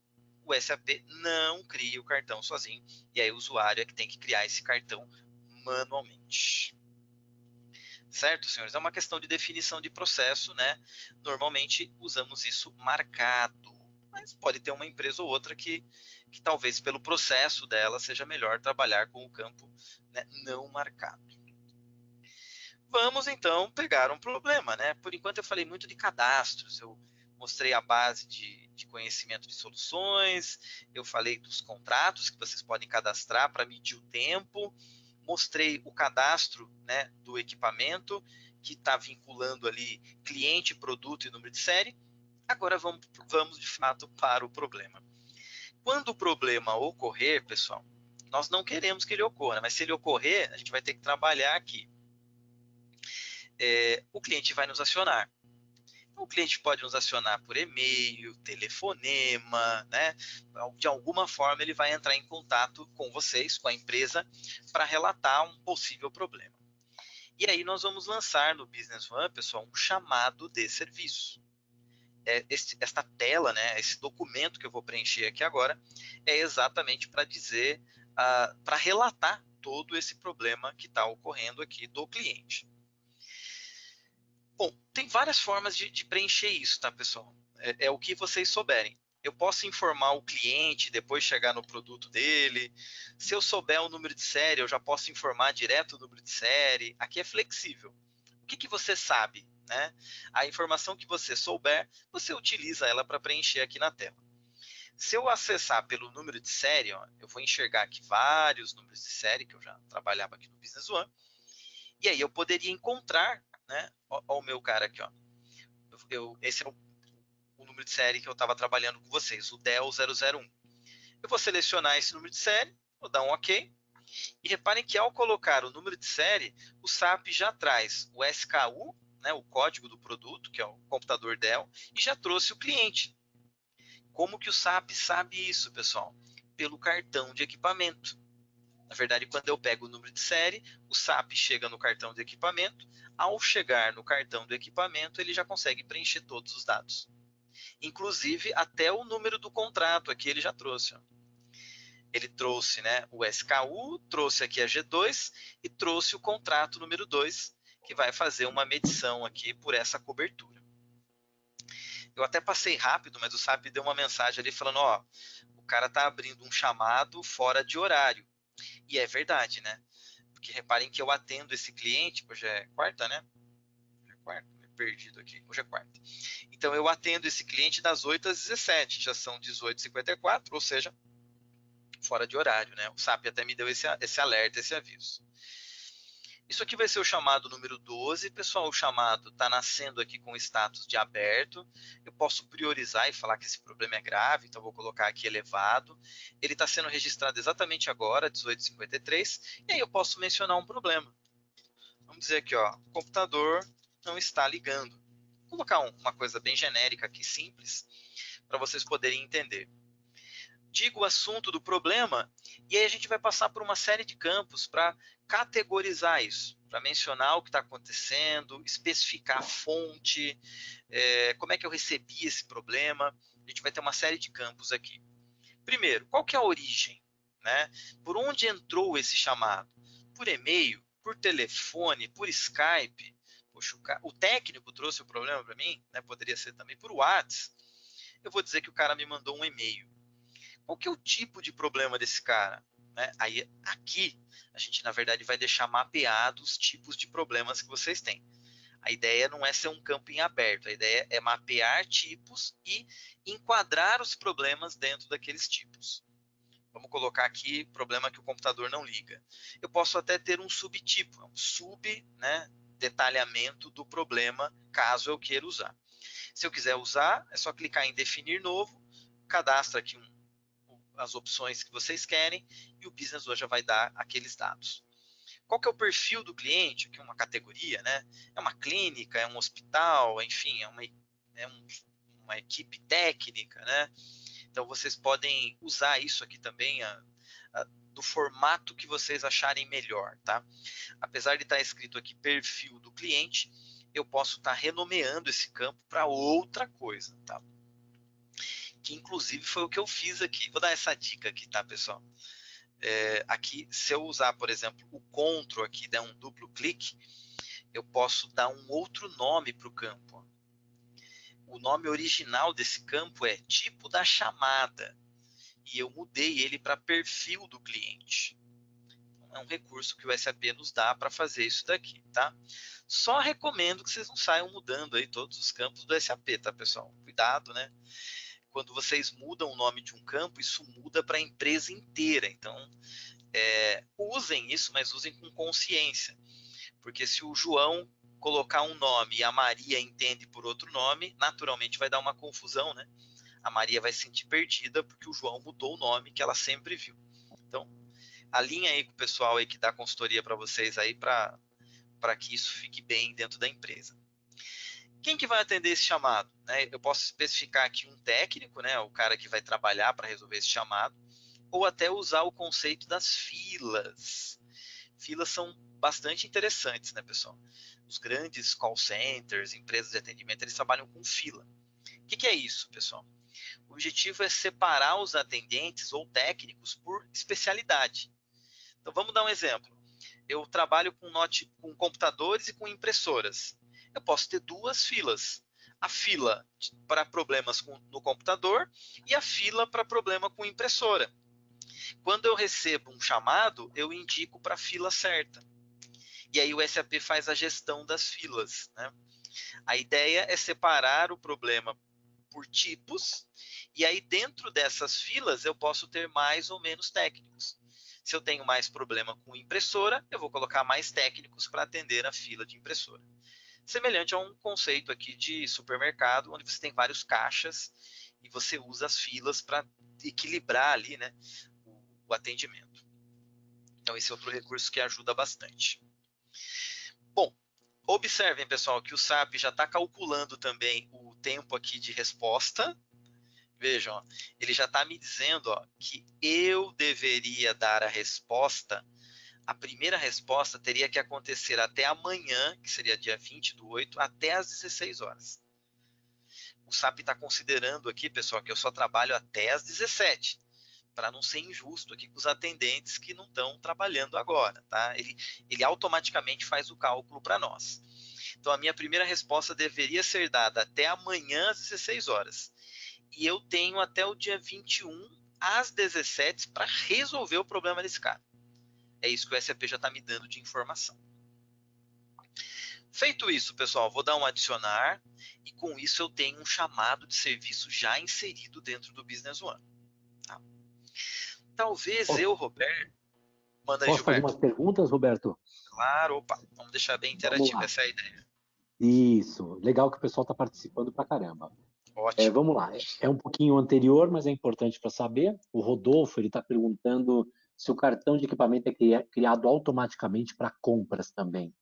o SAP não cria o cartão sozinho. E aí o usuário é que tem que criar esse cartão manualmente. Certo, senhores? É uma questão de definição de processo, né? Normalmente usamos isso marcado. Mas pode ter uma empresa ou outra que talvez pelo processo dela seja melhor trabalhar com o campo, né, não marcado. Vamos então pegar um problema, né? Por enquanto eu falei muito de cadastros, eu mostrei a base de conhecimento de soluções, eu falei dos contratos que vocês podem cadastrar para medir o tempo, mostrei o cadastro, né, do equipamento, que está vinculando ali cliente, produto e número de série. Agora vamos de fato para o problema. Quando o problema ocorrer, pessoal, nós não queremos que ele ocorra, mas se ele ocorrer, a gente vai ter que trabalhar aqui. O cliente vai nos acionar. O cliente pode nos acionar por e-mail, telefonema, né? De alguma forma ele vai entrar em contato com vocês, com a empresa, para relatar um possível problema. E aí nós vamos lançar no Business One, pessoal, um chamado de serviço. Esta tela, né, esse documento que eu vou preencher aqui agora, é exatamente para dizer, para relatar todo esse problema que está ocorrendo aqui do cliente. Bom, tem várias formas de preencher isso, tá, pessoal? É o que vocês souberem. Eu posso informar o cliente, depois chegar no produto dele. Se eu souber o número de série, eu já posso informar direto o número de série. Aqui é flexível. O que você sabe, né? A informação que você souber, você utiliza ela para preencher aqui na tela. Se eu acessar pelo número de série, ó, eu vou enxergar aqui vários números de série, que eu já trabalhava aqui no Business One. E aí eu poderia encontrar, né? Ó, o meu cara aqui, ó. Esse é o número de série que eu estava trabalhando com vocês, o DEL 001. Eu vou selecionar esse número de série, vou dar um OK. E reparem que ao colocar o número de série, o SAP já traz o SKU, né, o código do produto, que é o computador Dell, e já trouxe o cliente. Como que o SAP sabe isso, pessoal? Pelo cartão de equipamento. Na verdade, quando eu pego o número de série, o SAP chega no cartão de equipamento. Ao chegar no cartão do equipamento, ele já consegue preencher todos os dados. Inclusive, até o número do contrato aqui ele já trouxe. Ó. Ele trouxe, né, o SKU, trouxe aqui a G2 e trouxe o contrato número 2, que vai fazer uma medição aqui por essa cobertura. Eu até passei rápido, mas o SAP deu uma mensagem ali falando, ó, o cara está abrindo um chamado fora de horário. E é verdade, né? Porque reparem que eu atendo esse cliente, hoje é quarta, né? Hoje é quarta, perdido aqui, hoje é quarta. Então eu atendo esse cliente das 8 às 17, já são 18h54, ou seja, fora de horário, né? O SAP até me deu esse alerta, esse aviso. Isso aqui vai ser o chamado número 12. Pessoal, o chamado está nascendo aqui com o status de aberto. Eu posso priorizar e falar que esse problema é grave, então vou colocar aqui elevado. Ele está sendo registrado exatamente agora, 18h53, e aí eu posso mencionar um problema. Vamos dizer aqui, ó, o computador não está ligando. Vou colocar uma coisa bem genérica aqui, simples, para vocês poderem entender. Digo o assunto do problema e aí a gente vai passar por uma série de campos para categorizar isso, para mencionar o que está acontecendo, especificar a fonte, como é que eu recebi esse problema. A gente vai ter uma série de campos aqui. Primeiro, qual que é a origem? Né? Por onde entrou esse chamado? Por e-mail? Por telefone? Por Skype? Poxa, o técnico trouxe o problema para mim? Né? Poderia ser também por WhatsApp. Eu vou dizer que o cara me mandou um e-mail. Qual que é o tipo de problema desse cara? né? Aí aqui a gente na verdade vai deixar mapeados os tipos de problemas que vocês têm. A ideia não é ser um campo em aberto, a ideia é mapear tipos e enquadrar os problemas dentro daqueles tipos. Vamos colocar aqui problema que o computador não liga. Eu posso até ter um subtipo, um detalhamento do problema, caso eu queira usar. Se eu quiser usar, é só clicar em definir novo, cadastra aqui as opções que vocês querem e o Business One já vai dar aqueles dados. Qual que é o perfil do cliente? Aqui uma categoria, né? É uma clínica, é um hospital, enfim, uma equipe técnica, né? Então vocês podem usar isso aqui também do formato que vocês acharem melhor, tá? Apesar de estar escrito aqui perfil do cliente, eu posso estar renomeando esse campo para outra coisa, tá? Que inclusive foi o que eu fiz aqui. Vou dar essa dica aqui, tá, pessoal? Aqui, se eu usar, por exemplo, o Ctrl aqui, der um duplo clique, eu posso dar um outro nome para o campo. O nome original desse campo é tipo da chamada. E eu mudei ele para perfil do cliente. Então, é um recurso que o SAP nos dá para fazer isso daqui, tá? Só recomendo que vocês não saiam mudando aí todos os campos do SAP, tá, pessoal? Cuidado, né? Quando vocês mudam o nome de um campo, isso muda para a empresa inteira. Então, usem isso, mas usem com consciência. Porque se o João colocar um nome e a Maria entende por outro nome, naturalmente vai dar uma confusão, né? A Maria vai se sentir perdida porque o João mudou o nome que ela sempre viu. Então, alinha aí com o pessoal aí que dá consultoria para vocês aí para que isso fique bem dentro da empresa. Quem que vai atender esse chamado? Eu posso especificar aqui um técnico, né? O cara que vai trabalhar para resolver esse chamado, ou até usar o conceito das filas. Filas são bastante interessantes, né, pessoal? Os grandes call centers, empresas de atendimento, eles trabalham com fila. O que é isso, pessoal? O objetivo é separar os atendentes ou técnicos por especialidade. Então, vamos dar um exemplo. Eu trabalho com computadores e com impressoras. Eu posso ter duas filas. A fila para problemas no computador e a fila para problema com impressora. Quando eu recebo um chamado, eu indico para a fila certa. E aí o SAP faz a gestão das filas, né? A ideia é separar o problema por tipos, e aí dentro dessas filas eu posso ter mais ou menos técnicos. Se eu tenho mais problema com impressora, eu vou colocar mais técnicos para atender a fila de impressora. Semelhante a um conceito aqui de supermercado, onde você tem vários caixas e você usa as filas para equilibrar ali, né, o atendimento. Então esse é outro recurso que ajuda bastante. Bom, observem, pessoal, que o SAP já está calculando também o tempo aqui de resposta. Vejam, ó, ele já está me dizendo que eu deveria dar a resposta. A primeira resposta teria que acontecer até amanhã, que seria dia 20/8, até às 16 horas. O SAP está considerando aqui, pessoal, que eu só trabalho até às 17, para não ser injusto aqui com os atendentes que não estão trabalhando agora, tá? Ele automaticamente faz o cálculo para nós. Então, a minha primeira resposta deveria ser dada até amanhã às 16 horas. E eu tenho até o dia 21 às 17 para resolver o problema desse cara. É isso que o SAP já está me dando de informação. Feito isso, pessoal, vou dar um adicionar e com isso eu tenho um chamado de serviço já inserido dentro do Business One. Tá? Talvez Roberto... Manda aí, Posso fazer umas perguntas, Roberto? Claro, opa, vamos deixar bem interativo, essa é a ideia. Isso, legal que o pessoal está participando pra caramba. Ótimo. Vamos lá, é um pouquinho anterior, mas é importante para saber. O Rodolfo está perguntando se o cartão de equipamento é criado automaticamente para compras também.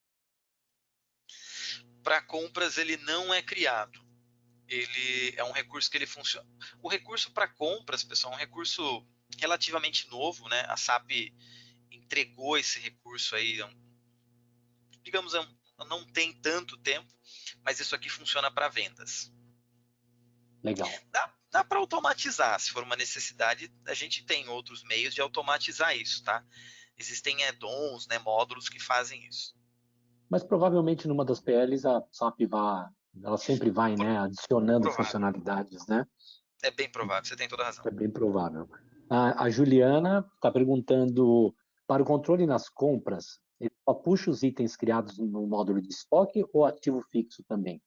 Para compras ele não é criado. Ele é um recurso que ele funciona. O recurso para compras, pessoal, é um recurso relativamente novo, né? A SAP entregou esse recurso aí, digamos, não tem tanto tempo, mas isso aqui funciona para vendas. Legal. Dá para automatizar, se for uma necessidade, a gente tem outros meios de automatizar isso, tá? Existem add-ons, né, módulos que fazem isso. Mas provavelmente numa das PLs a SAP ela sempre vai, né, adicionando funcionalidades, né? É bem provável, você tem toda a razão. É bem provável. A Juliana está perguntando, para o controle nas compras, ele só puxa os itens criados no módulo de estoque ou ativo fixo também?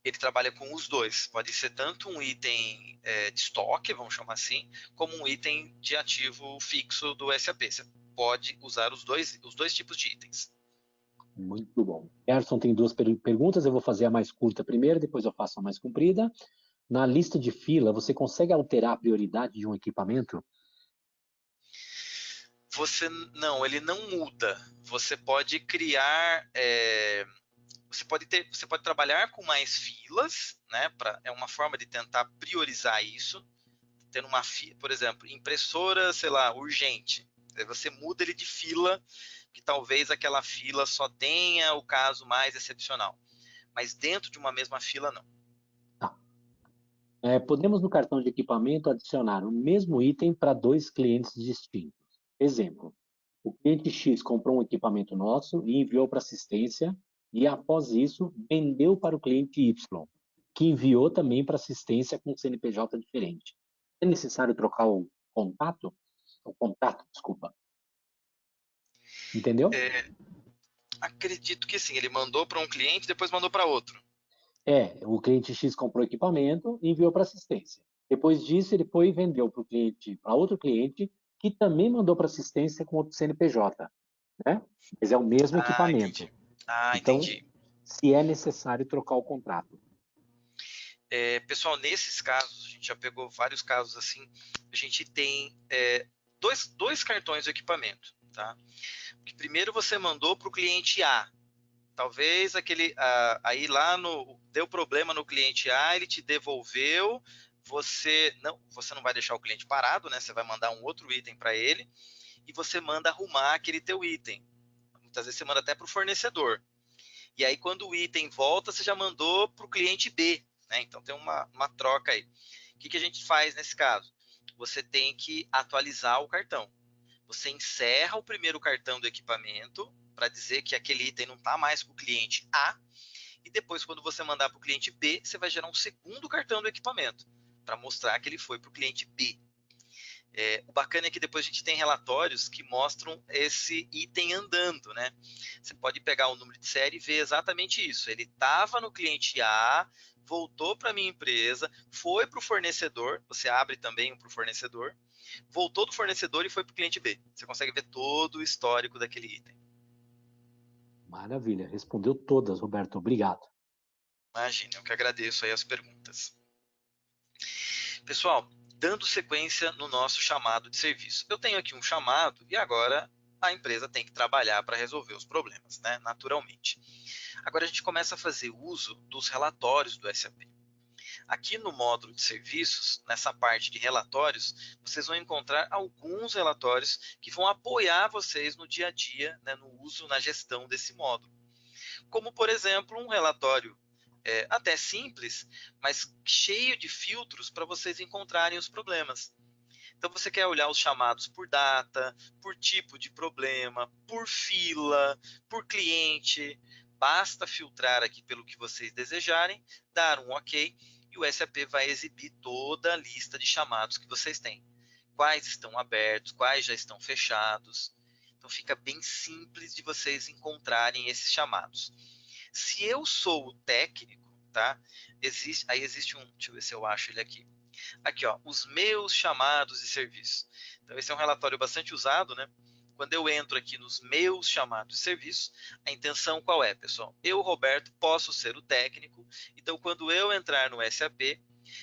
Ele trabalha com os dois. Pode ser tanto um item de estoque, vamos chamar assim, como um item de ativo fixo do SAP. Você pode usar os dois tipos de itens. Muito bom. Gerson tem duas perguntas, eu vou fazer a mais curta primeiro, depois eu faço a mais comprida. Na lista de fila, você consegue alterar a prioridade de um equipamento? Ele não muda. Você pode criar, você pode trabalhar com mais filas, né? É uma forma de tentar priorizar isso. Tendo uma fila, por exemplo, impressora, sei lá, urgente. Aí você muda ele de fila, que talvez aquela fila só tenha o caso mais excepcional. Mas dentro de uma mesma fila, não. Tá. Podemos no cartão de equipamento adicionar o mesmo item para dois clientes distintos. Exemplo, o cliente X comprou um equipamento nosso e enviou para assistência e após isso vendeu para o cliente Y, que enviou também para assistência com CNPJ diferente. É necessário trocar o contato? O contato, desculpa. Entendeu? Acredito que sim, ele mandou para um cliente, depois mandou para outro. O cliente X comprou equipamento e enviou para assistência. Depois disso, ele foi e vendeu para outro cliente que também mandou para assistência com outro CNPJ, né? Mas é o mesmo Ah, equipamento. entendi. Ah, Então, entendi. se é necessário trocar o contrato. Pessoal, nesses casos, a gente já pegou vários casos assim, a gente tem dois cartões de equipamento, tá? Primeiro você mandou para o cliente A, talvez aí lá no deu problema no cliente A, ele te devolveu, você não vai deixar o cliente parado, né? Você vai mandar um outro item para ele e você manda arrumar aquele teu item. Muitas vezes você manda até para o fornecedor. E aí quando o item volta, você já mandou para o cliente B, né? Então tem uma troca aí. O que a gente faz nesse caso? Você tem que atualizar o cartão. Você encerra o primeiro cartão do equipamento para dizer que aquele item não está mais com o cliente A, e depois, quando você mandar para o cliente B, você vai gerar um segundo cartão do equipamento para mostrar que ele foi para o cliente B. O bacana é que depois a gente tem relatórios que mostram esse item andando, né? Você pode pegar o número de série e ver exatamente isso. Ele estava no cliente A, voltou para a minha empresa, foi para o fornecedor, você abre também para o fornecedor, voltou do fornecedor e foi para o cliente B. Você consegue ver todo o histórico daquele item. Maravilha. Respondeu todas, Roberto. Obrigado. Imagina, eu que agradeço aí as perguntas. Pessoal, dando sequência no nosso chamado de serviço. Eu tenho aqui um chamado e agora a empresa tem que trabalhar para resolver os problemas, né? Naturalmente. Agora a gente começa a fazer uso dos relatórios do SAP. Aqui no módulo de serviços, nessa parte de relatórios, vocês vão encontrar alguns relatórios que vão apoiar vocês no dia a dia, né, no uso, na gestão desse módulo. Como, por exemplo, um relatório até simples, mas cheio de filtros para vocês encontrarem os problemas. Então, você quer olhar os chamados por data, por tipo de problema, por fila, por cliente. Basta filtrar aqui pelo que vocês desejarem, dar um OK e o SAP vai exibir toda a lista de chamados que vocês têm. Quais estão abertos, quais já estão fechados. Então, fica bem simples de vocês encontrarem esses chamados. Se eu sou o técnico, tá? Aí existe deixa eu ver se eu acho ele aqui. Aqui, ó, os meus chamados de serviço. Então, esse é um relatório bastante usado, né? Quando eu entro aqui nos meus chamados de serviço, a intenção qual é, pessoal? Eu, Roberto, posso ser o técnico. Então, quando eu entrar no SAP,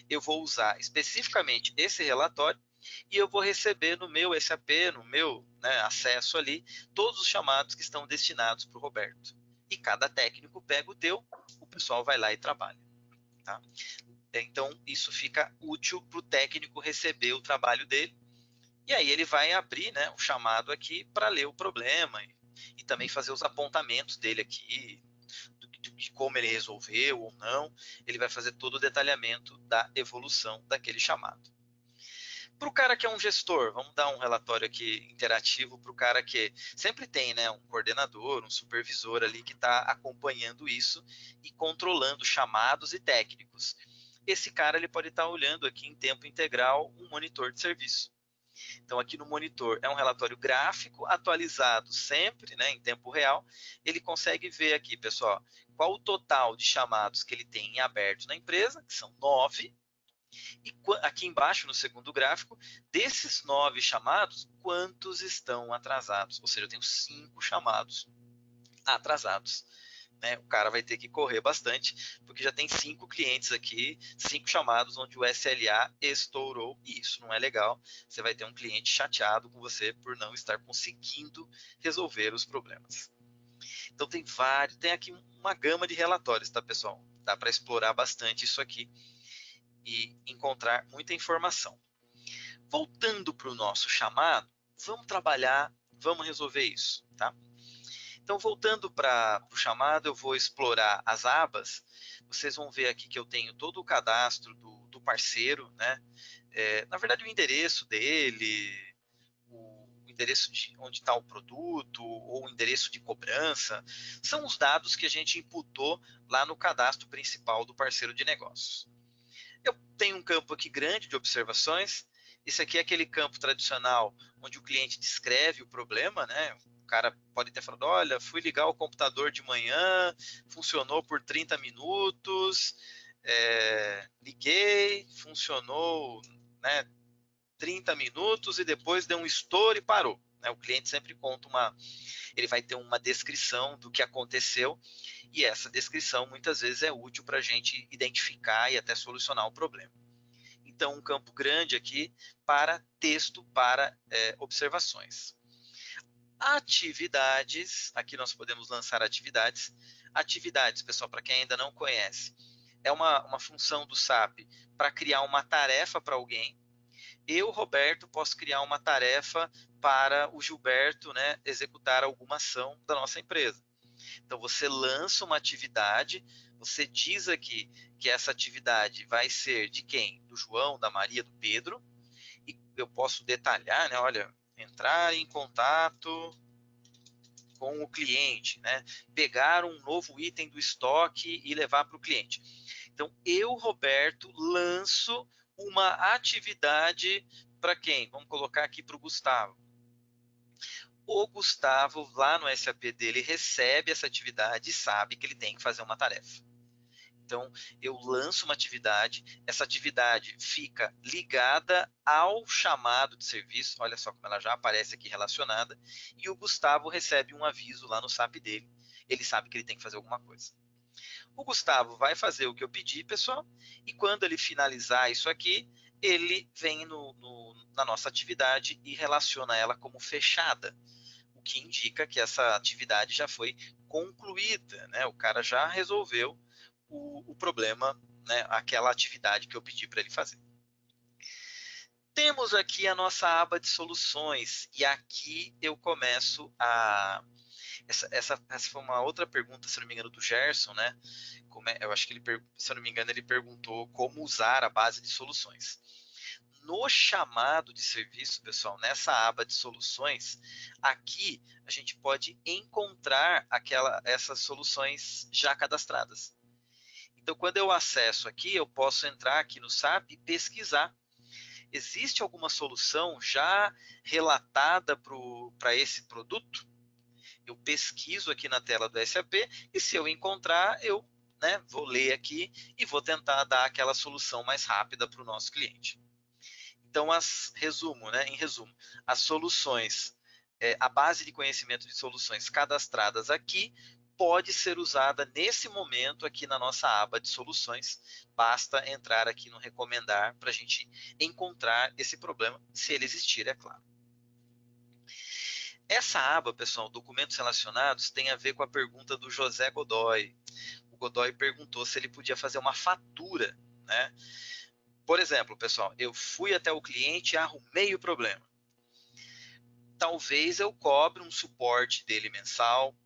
eu vou usar especificamente esse relatório e eu vou receber no meu SAP, no meu acesso ali, todos os chamados que estão destinados para o Roberto. E cada técnico pega o teu, o pessoal vai lá e trabalha. Tá? Então, isso fica útil para o técnico receber o trabalho dele. E aí ele vai abrir, né, o chamado aqui para ler o problema e também fazer os apontamentos dele aqui, de como ele resolveu ou não. Ele vai fazer todo o detalhamento da evolução daquele chamado. Para o cara que é um gestor, vamos dar um relatório aqui interativo para o cara que sempre tem, né, um coordenador, um supervisor ali que está acompanhando isso e controlando chamados e técnicos. Esse cara ele pode estar olhando aqui em tempo integral um monitor de serviço. Então, aqui no monitor é um relatório gráfico atualizado sempre, né, em tempo real. Ele consegue ver aqui, pessoal, qual o total de chamados que ele tem em aberto na empresa, que são 9. E aqui embaixo, no segundo gráfico, desses 9 chamados, quantos estão atrasados? Ou seja, eu tenho 5 chamados atrasados. Né? O cara vai ter que correr bastante, porque já tem 5 clientes aqui, 5 chamados onde o SLA estourou, e isso não é legal. Você vai ter um cliente chateado com você por não estar conseguindo resolver os problemas. Então tem aqui uma gama de relatórios, tá, pessoal? Dá para explorar bastante isso aqui e encontrar muita informação. Voltando para o nosso chamado, vamos resolver isso, tá? Então, voltando para o chamado, eu vou explorar as abas. Vocês vão ver aqui que eu tenho todo o cadastro do parceiro, né? Na verdade, o endereço dele, o endereço de onde está o produto, ou o endereço de cobrança, são os dados que a gente imputou lá no cadastro principal do parceiro de negócios. Eu tenho um campo aqui grande de observações. Esse aqui é aquele campo tradicional onde o cliente descreve o problema, né? O cara pode ter falado, olha, fui ligar o computador de manhã, funcionou por 30 minutos, liguei, funcionou, né, 30 minutos e depois deu um estouro e parou. O cliente sempre conta ele vai ter uma descrição do que aconteceu, e essa descrição muitas vezes é útil para a gente identificar e até solucionar o problema. Então, um campo grande aqui para texto, para observações. Atividades, aqui nós podemos lançar atividades. Atividades, pessoal, para quem ainda não conhece, é uma função do SAP para criar uma tarefa para alguém. Eu, Roberto, posso criar uma tarefa para o Gilberto, né, executar alguma ação da nossa empresa. Então, você lança uma atividade, você diz aqui que essa atividade vai ser de quem? Do João, da Maria, do Pedro. E eu posso detalhar, né? Olha, entrar em contato com o cliente, né? Pegar um novo item do estoque e levar para o cliente. Então, eu, Roberto, lanço uma atividade para quem? Vamos colocar aqui para o Gustavo. O Gustavo, lá no SAP dele, recebe essa atividade e sabe que ele tem que fazer uma tarefa. Então, eu lanço uma atividade, essa atividade fica ligada ao chamado de serviço, olha só como ela já aparece aqui relacionada, e o Gustavo recebe um aviso lá no SAP dele, ele sabe que ele tem que fazer alguma coisa. O Gustavo vai fazer o que eu pedi, pessoal, e quando ele finalizar isso aqui, ele vem na nossa atividade e relaciona ela como fechada, o que indica que essa atividade já foi concluída, né? O cara já resolveu o problema, né? Aquela atividade que eu pedi para ele fazer. Temos aqui a nossa aba de soluções, e aqui eu começo a... Essa foi uma outra pergunta, se não me engano, do Gerson, né? Eu acho que ele, se não me engano, ele perguntou como usar a base de soluções. No chamado de serviço, pessoal, nessa aba de soluções, aqui a gente pode encontrar essas soluções já cadastradas. Então, quando eu acesso aqui, eu posso entrar aqui no SAP e pesquisar. Existe alguma solução já relatada para esse produto? Eu pesquiso aqui na tela do SAP e se eu encontrar, eu vou ler aqui e vou tentar dar aquela solução mais rápida para o nosso cliente. Então, em resumo, as soluções, a base de conhecimento de soluções cadastradas aqui pode ser usada nesse momento aqui na nossa aba de soluções. Basta entrar aqui no recomendar para a gente encontrar esse problema, se ele existir, é claro. Essa aba, pessoal, documentos relacionados, tem a ver com a pergunta do José Godoy. O Godoy perguntou se ele podia fazer uma fatura, né? Por exemplo, pessoal, eu fui até o cliente e arrumei o problema. Talvez eu cobre um suporte dele mensal,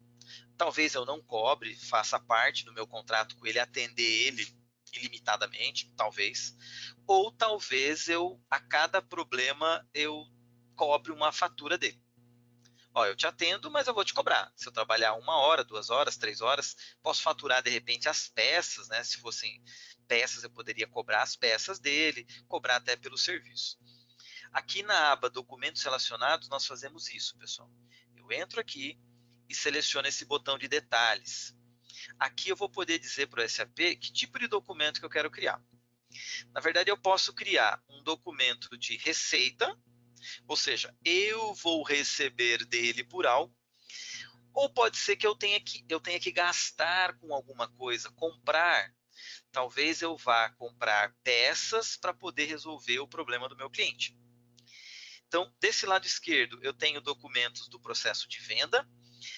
talvez eu não cobre, faça parte do meu contrato com ele atender ele ilimitadamente, talvez. Ou talvez a cada problema, eu cobre uma fatura dele. Ó, eu te atendo, mas eu vou te cobrar. Se eu trabalhar 1 hora, 2 horas, 3 horas, posso faturar de repente as peças, né? Se fossem peças, eu poderia cobrar as peças dele, cobrar até pelo serviço. Aqui na aba Documentos Relacionados, nós fazemos isso, pessoal. Eu entro aqui e seleciono esse botão de detalhes. Aqui eu vou poder dizer para o SAP que tipo de documento que eu quero criar. Na verdade, eu posso criar um documento de receita, ou seja, eu vou receber dele por algo, ou pode ser que eu tenha que gastar com alguma coisa, comprar. Talvez eu vá comprar peças para poder resolver o problema do meu cliente. Então, desse lado esquerdo, eu tenho documentos do processo de venda.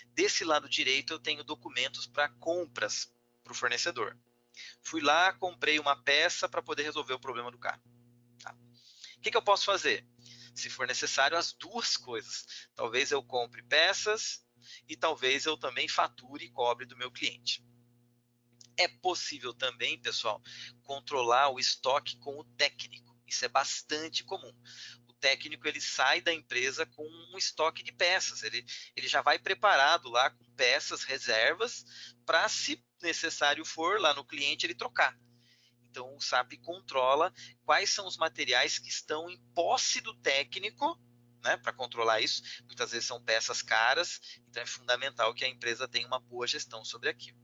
Desse lado direito, eu tenho documentos para compras para o fornecedor. Fui lá, comprei uma peça para poder resolver o problema do carro. Tá? O que eu posso fazer? Se for necessário, as duas coisas. Talvez eu compre peças e talvez eu também fature e cobre do meu cliente. É possível também, pessoal, controlar o estoque com o técnico. Isso é bastante comum. O técnico ele sai da empresa com um estoque de peças. Ele já vai preparado lá com peças, reservas, para, se necessário for, lá no cliente ele trocar. Então, o SAP controla quais são os materiais que estão em posse do técnico, né, para controlar isso. Muitas vezes são peças caras, então é fundamental que a empresa tenha uma boa gestão sobre aquilo.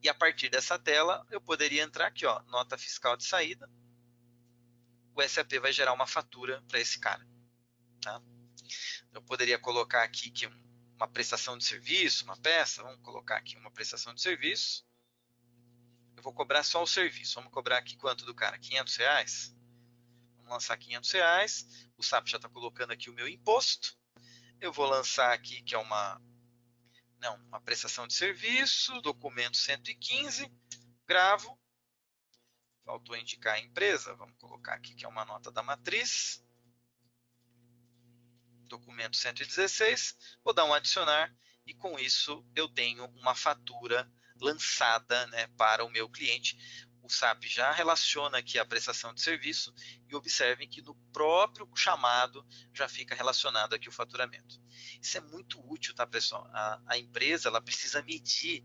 E a partir dessa tela, eu poderia entrar aqui, ó, nota fiscal de saída. O SAP vai gerar uma fatura para esse cara. Tá? Eu poderia colocar aqui que uma prestação de serviço, uma peça. Vamos colocar aqui uma prestação de serviço. Eu vou cobrar só o serviço. Vamos cobrar aqui quanto do cara? R$500? Vamos lançar R$500. O SAP já está colocando aqui o meu imposto. Eu vou lançar aqui que é uma prestação de serviço, documento 115. Gravo. Faltou indicar a empresa. Vamos colocar aqui que é uma nota da matriz. Documento 116. Vou dar um adicionar. E com isso eu tenho uma fatura lançada, né, para o meu cliente. O SAP já relaciona aqui a prestação de serviço e observem que no próprio chamado já fica relacionado aqui o faturamento. Isso é muito útil, tá, pessoal? A empresa ela precisa medir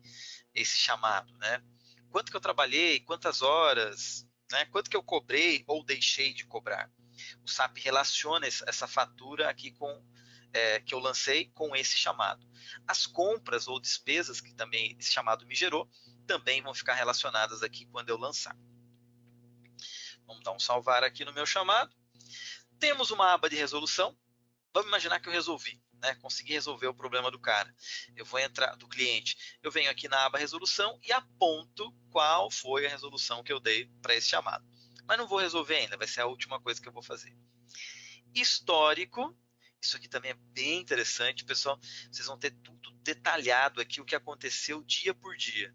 esse chamado, né? Quanto que eu trabalhei, quantas horas, né? Quanto que eu cobrei ou deixei de cobrar. O SAP relaciona essa fatura aqui que eu lancei com esse chamado. As compras ou despesas que também esse chamado me gerou também vão ficar relacionadas aqui quando eu lançar. Vamos dar um salvar aqui no meu chamado. Temos uma aba de resolução. Vamos imaginar que eu resolvi, né? Consegui resolver o problema do cara. Eu vou entrar do cliente. Eu venho aqui na aba resolução e aponto qual foi a resolução que eu dei para esse chamado. Mas não vou resolver ainda, vai ser a última coisa que eu vou fazer. Histórico. Isso aqui também é bem interessante, pessoal. Vocês vão ter tudo detalhado aqui, o que aconteceu dia por dia.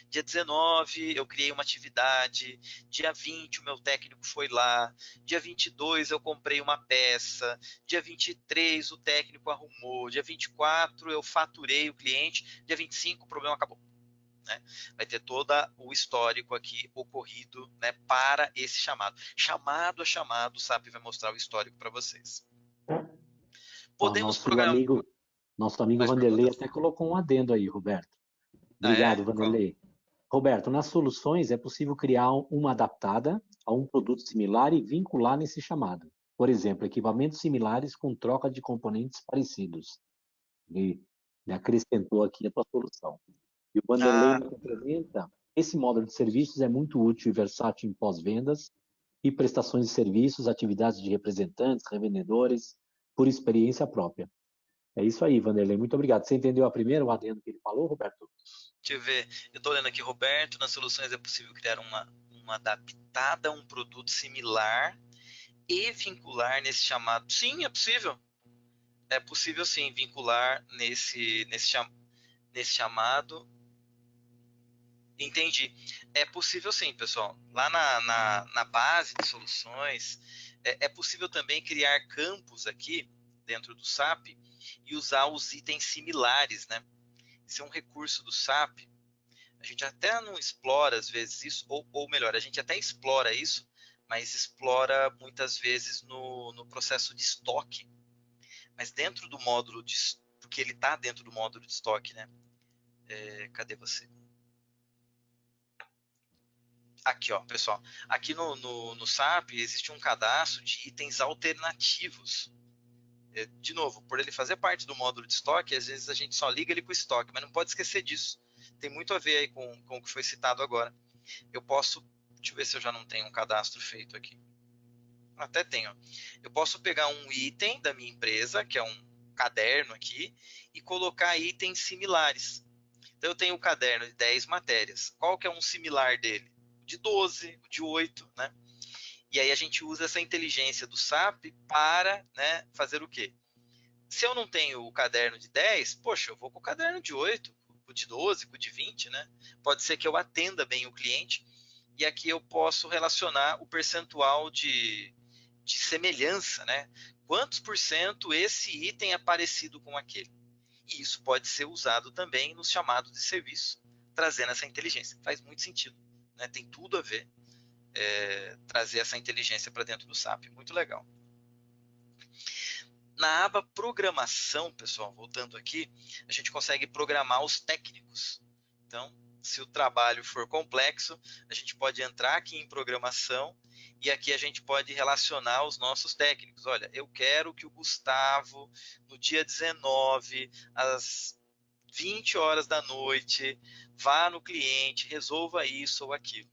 Dia 19, eu criei uma atividade. Dia 20, o meu técnico foi lá. Dia 22, eu comprei uma peça. Dia 23, o técnico arrumou. Dia 24, eu faturei o cliente. Dia 25, o problema acabou. Né? Vai ter todo o histórico aqui ocorrido, né, para esse chamado. Chamado a chamado, o SAP vai mostrar o histórico para vocês. Podemos programar. Nosso amigo Mais Vanderlei perguntas? até colocou um adendo aí, Roberto. Ah, é? Obrigado, Qual? Vanderlei. Roberto, nas soluções é possível criar uma adaptada a um produto similar e vincular nesse chamado. Por exemplo, equipamentos similares com troca de componentes parecidos. Ele acrescentou aqui a tua solução. E o Vanderlei Ah, me complementa. Esse módulo de serviços é muito útil e versátil em pós-vendas e prestações de serviços, atividades de representantes, revendedores, por experiência própria. É isso aí, Vanderlei. Muito obrigado. Você entendeu a primeira, o adendo que ele falou, Roberto? deixa eu ver. Eu estou lendo aqui, Roberto. Nas soluções é possível criar uma adaptada a um produto similar e vincular nesse chamado. Sim, é possível. É possível sim vincular nesse chamado. Entendi. É possível sim, pessoal. Lá na base de soluções, é possível também criar campos aqui dentro do SAP e usar os itens similares, né? Esse é um recurso do SAP. A gente até não explora às vezes isso, ou melhor, a gente até explora isso, mas explora muitas vezes no processo de estoque. Mas dentro do módulo porque ele está dentro do módulo de estoque, né? Cadê você? Aqui, ó, pessoal. Aqui no SAP existe um cadastro de itens alternativos. De novo, por ele fazer parte do módulo de estoque, às vezes a gente só liga ele com o estoque, mas não pode esquecer disso. Tem muito a ver aí com o que foi citado agora. Eu posso, deixa eu ver se eu já não tenho um cadastro feito aqui. Até tenho. Eu posso pegar um item da minha empresa, que é um caderno aqui, e colocar itens similares. Então eu tenho o caderno de 10 matérias. Qual que é um similar dele? O de 12, o de 8, né? E aí a gente usa essa inteligência do SAP para, né, fazer o quê? Se eu não tenho o caderno de 10, poxa, eu vou com o caderno de 8, com o de 12, com o de 20, né? Pode ser que eu atenda bem o cliente e aqui eu posso relacionar o percentual de semelhança, né? Quantos por cento esse item é parecido com aquele? E isso pode ser usado também nos chamados de serviço, trazendo essa inteligência. Faz muito sentido, né? Tem tudo a ver trazer essa inteligência para dentro do SAP. Muito legal. Na aba programação, pessoal, voltando aqui, a gente consegue programar os técnicos. Então, se o trabalho for complexo, a gente pode entrar aqui em programação e aqui a gente pode relacionar os nossos técnicos. Olha, eu quero que o Gustavo, no dia 19, às 20 horas da noite, vá no cliente, resolva isso ou aquilo.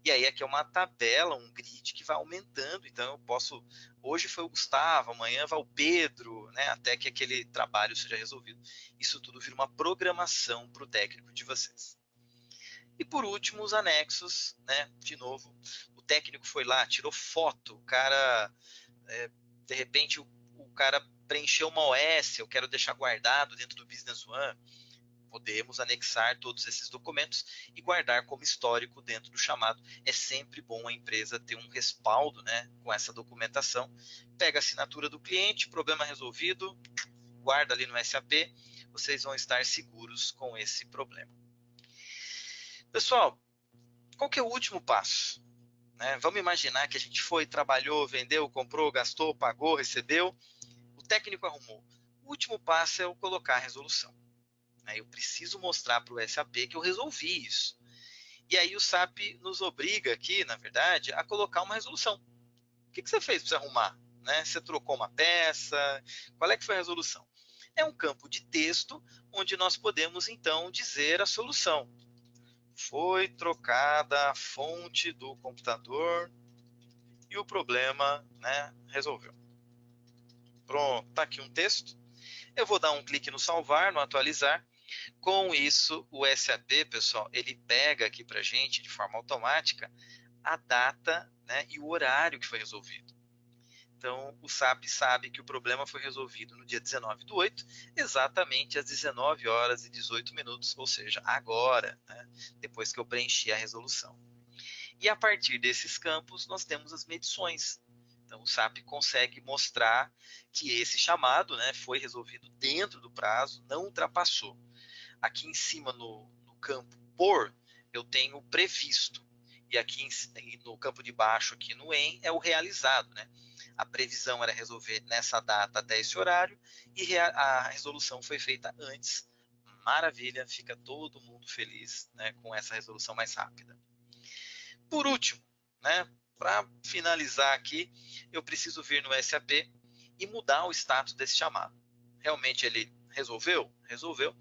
E aí aqui é uma tabela, um grid que vai aumentando. Então eu posso, hoje foi o Gustavo, amanhã vai o Pedro, né, até que aquele trabalho seja resolvido. Isso tudo vira uma programação para o técnico de vocês. E por último, os anexos, né? De novo, o técnico foi lá, tirou foto, o cara, de repente, o cara preencheu uma OS, eu quero deixar guardado dentro do Business One. Podemos anexar todos esses documentos e guardar como histórico dentro do chamado. É sempre bom a empresa ter um respaldo, né, com essa documentação. Pega a assinatura do cliente, problema resolvido, guarda ali no SAP, vocês vão estar seguros com esse problema. Pessoal, qual que é o último passo? Né? Vamos imaginar que a gente foi, trabalhou, vendeu, comprou, gastou, pagou, recebeu, o técnico arrumou. O último passo é eu colocar a resolução. Eu preciso mostrar para o SAP que eu resolvi isso. E aí o SAP nos obriga aqui, na verdade, a colocar uma resolução. O que você fez para você arrumar? Né? Você trocou uma peça? Qual é que foi a resolução? É um campo de texto onde nós podemos, então, dizer a solução. Foi trocada a fonte do computador e o problema, né, resolveu. Pronto, está aqui um texto. Eu vou dar um clique no salvar, no atualizar. Com isso, o SAP, pessoal, ele pega aqui para a gente, de forma automática, a data, né, e o horário que foi resolvido. Então, o SAP sabe que o problema foi resolvido no dia 19/8, exatamente às 19 horas e 18 minutos, ou seja, agora, né, depois que eu preenchi a resolução. E a partir desses campos, nós temos as medições. Então, o SAP consegue mostrar que esse chamado, né, foi resolvido dentro do prazo, não ultrapassou. Aqui em cima no campo por, eu tenho previsto. E aqui no campo de baixo, aqui no em, é o realizado. Né? A previsão era resolver nessa data até esse horário e a resolução foi feita antes. Maravilha, fica todo mundo feliz, né, com essa resolução mais rápida. Por último, né, para finalizar aqui, eu preciso vir no SAP e mudar o status desse chamado. Realmente ele resolveu? Resolveu.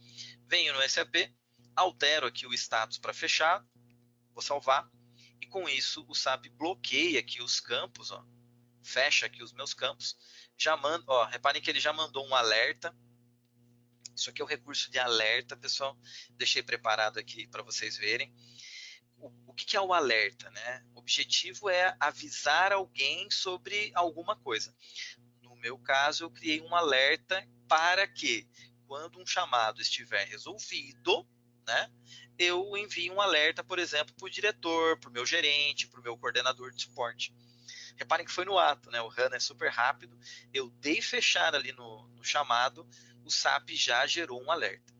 Venho no SAP, altero aqui o status para fechar, vou salvar, e com isso o SAP bloqueia aqui os campos, ó, fecha aqui os meus campos, já manda, ó, reparem que ele já mandou um alerta. Isso aqui é o recurso de alerta, pessoal, deixei preparado aqui para vocês verem. O que é o alerta, né? O objetivo é avisar alguém sobre alguma coisa. No meu caso, eu criei um alerta para que, quando um chamado estiver resolvido, né, eu envie um alerta, por exemplo, para o diretor, para o meu gerente, para o meu coordenador de suporte. Reparem que foi no ato, né? O HANA é super rápido. Eu dei fechar ali no chamado, o SAP já gerou um alerta.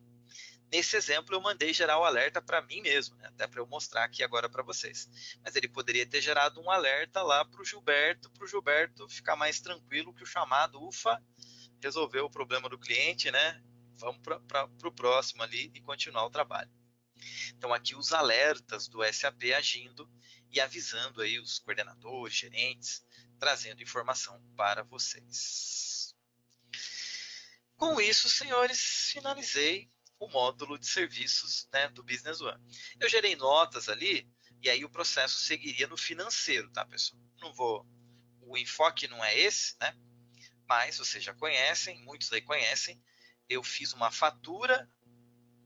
Nesse exemplo, eu mandei gerar o alerta para mim mesmo, né? Até para eu mostrar aqui agora para vocês. Mas ele poderia ter gerado um alerta lá para o Gilberto ficar mais tranquilo que o chamado, ufa, resolveu o problema do cliente, né? Vamos para o próximo ali e continuar o trabalho. Então aqui os alertas do SAP agindo e avisando aí os coordenadores, gerentes, trazendo informação para vocês. Com isso, senhores, finalizei o módulo de serviços, né, do Business One. Eu gerei notas ali e aí o processo seguiria no financeiro, tá, pessoal? Não vou, o enfoque não é esse, né? Mas vocês já conhecem, muitos aí conhecem. Eu fiz uma fatura.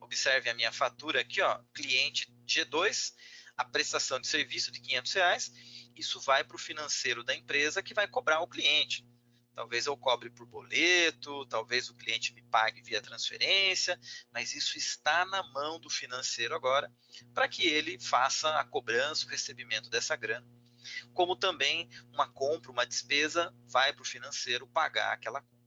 Observe a minha fatura aqui, ó, cliente G2, a prestação de serviço de R$ 500. Isso vai para o financeiro da empresa que vai cobrar o cliente. Talvez eu cobre por boleto, talvez o cliente me pague via transferência, mas isso está na mão do financeiro agora, para que ele faça a cobrança, o recebimento dessa grana. Como também uma compra, uma despesa, vai para o financeiro pagar aquela compra.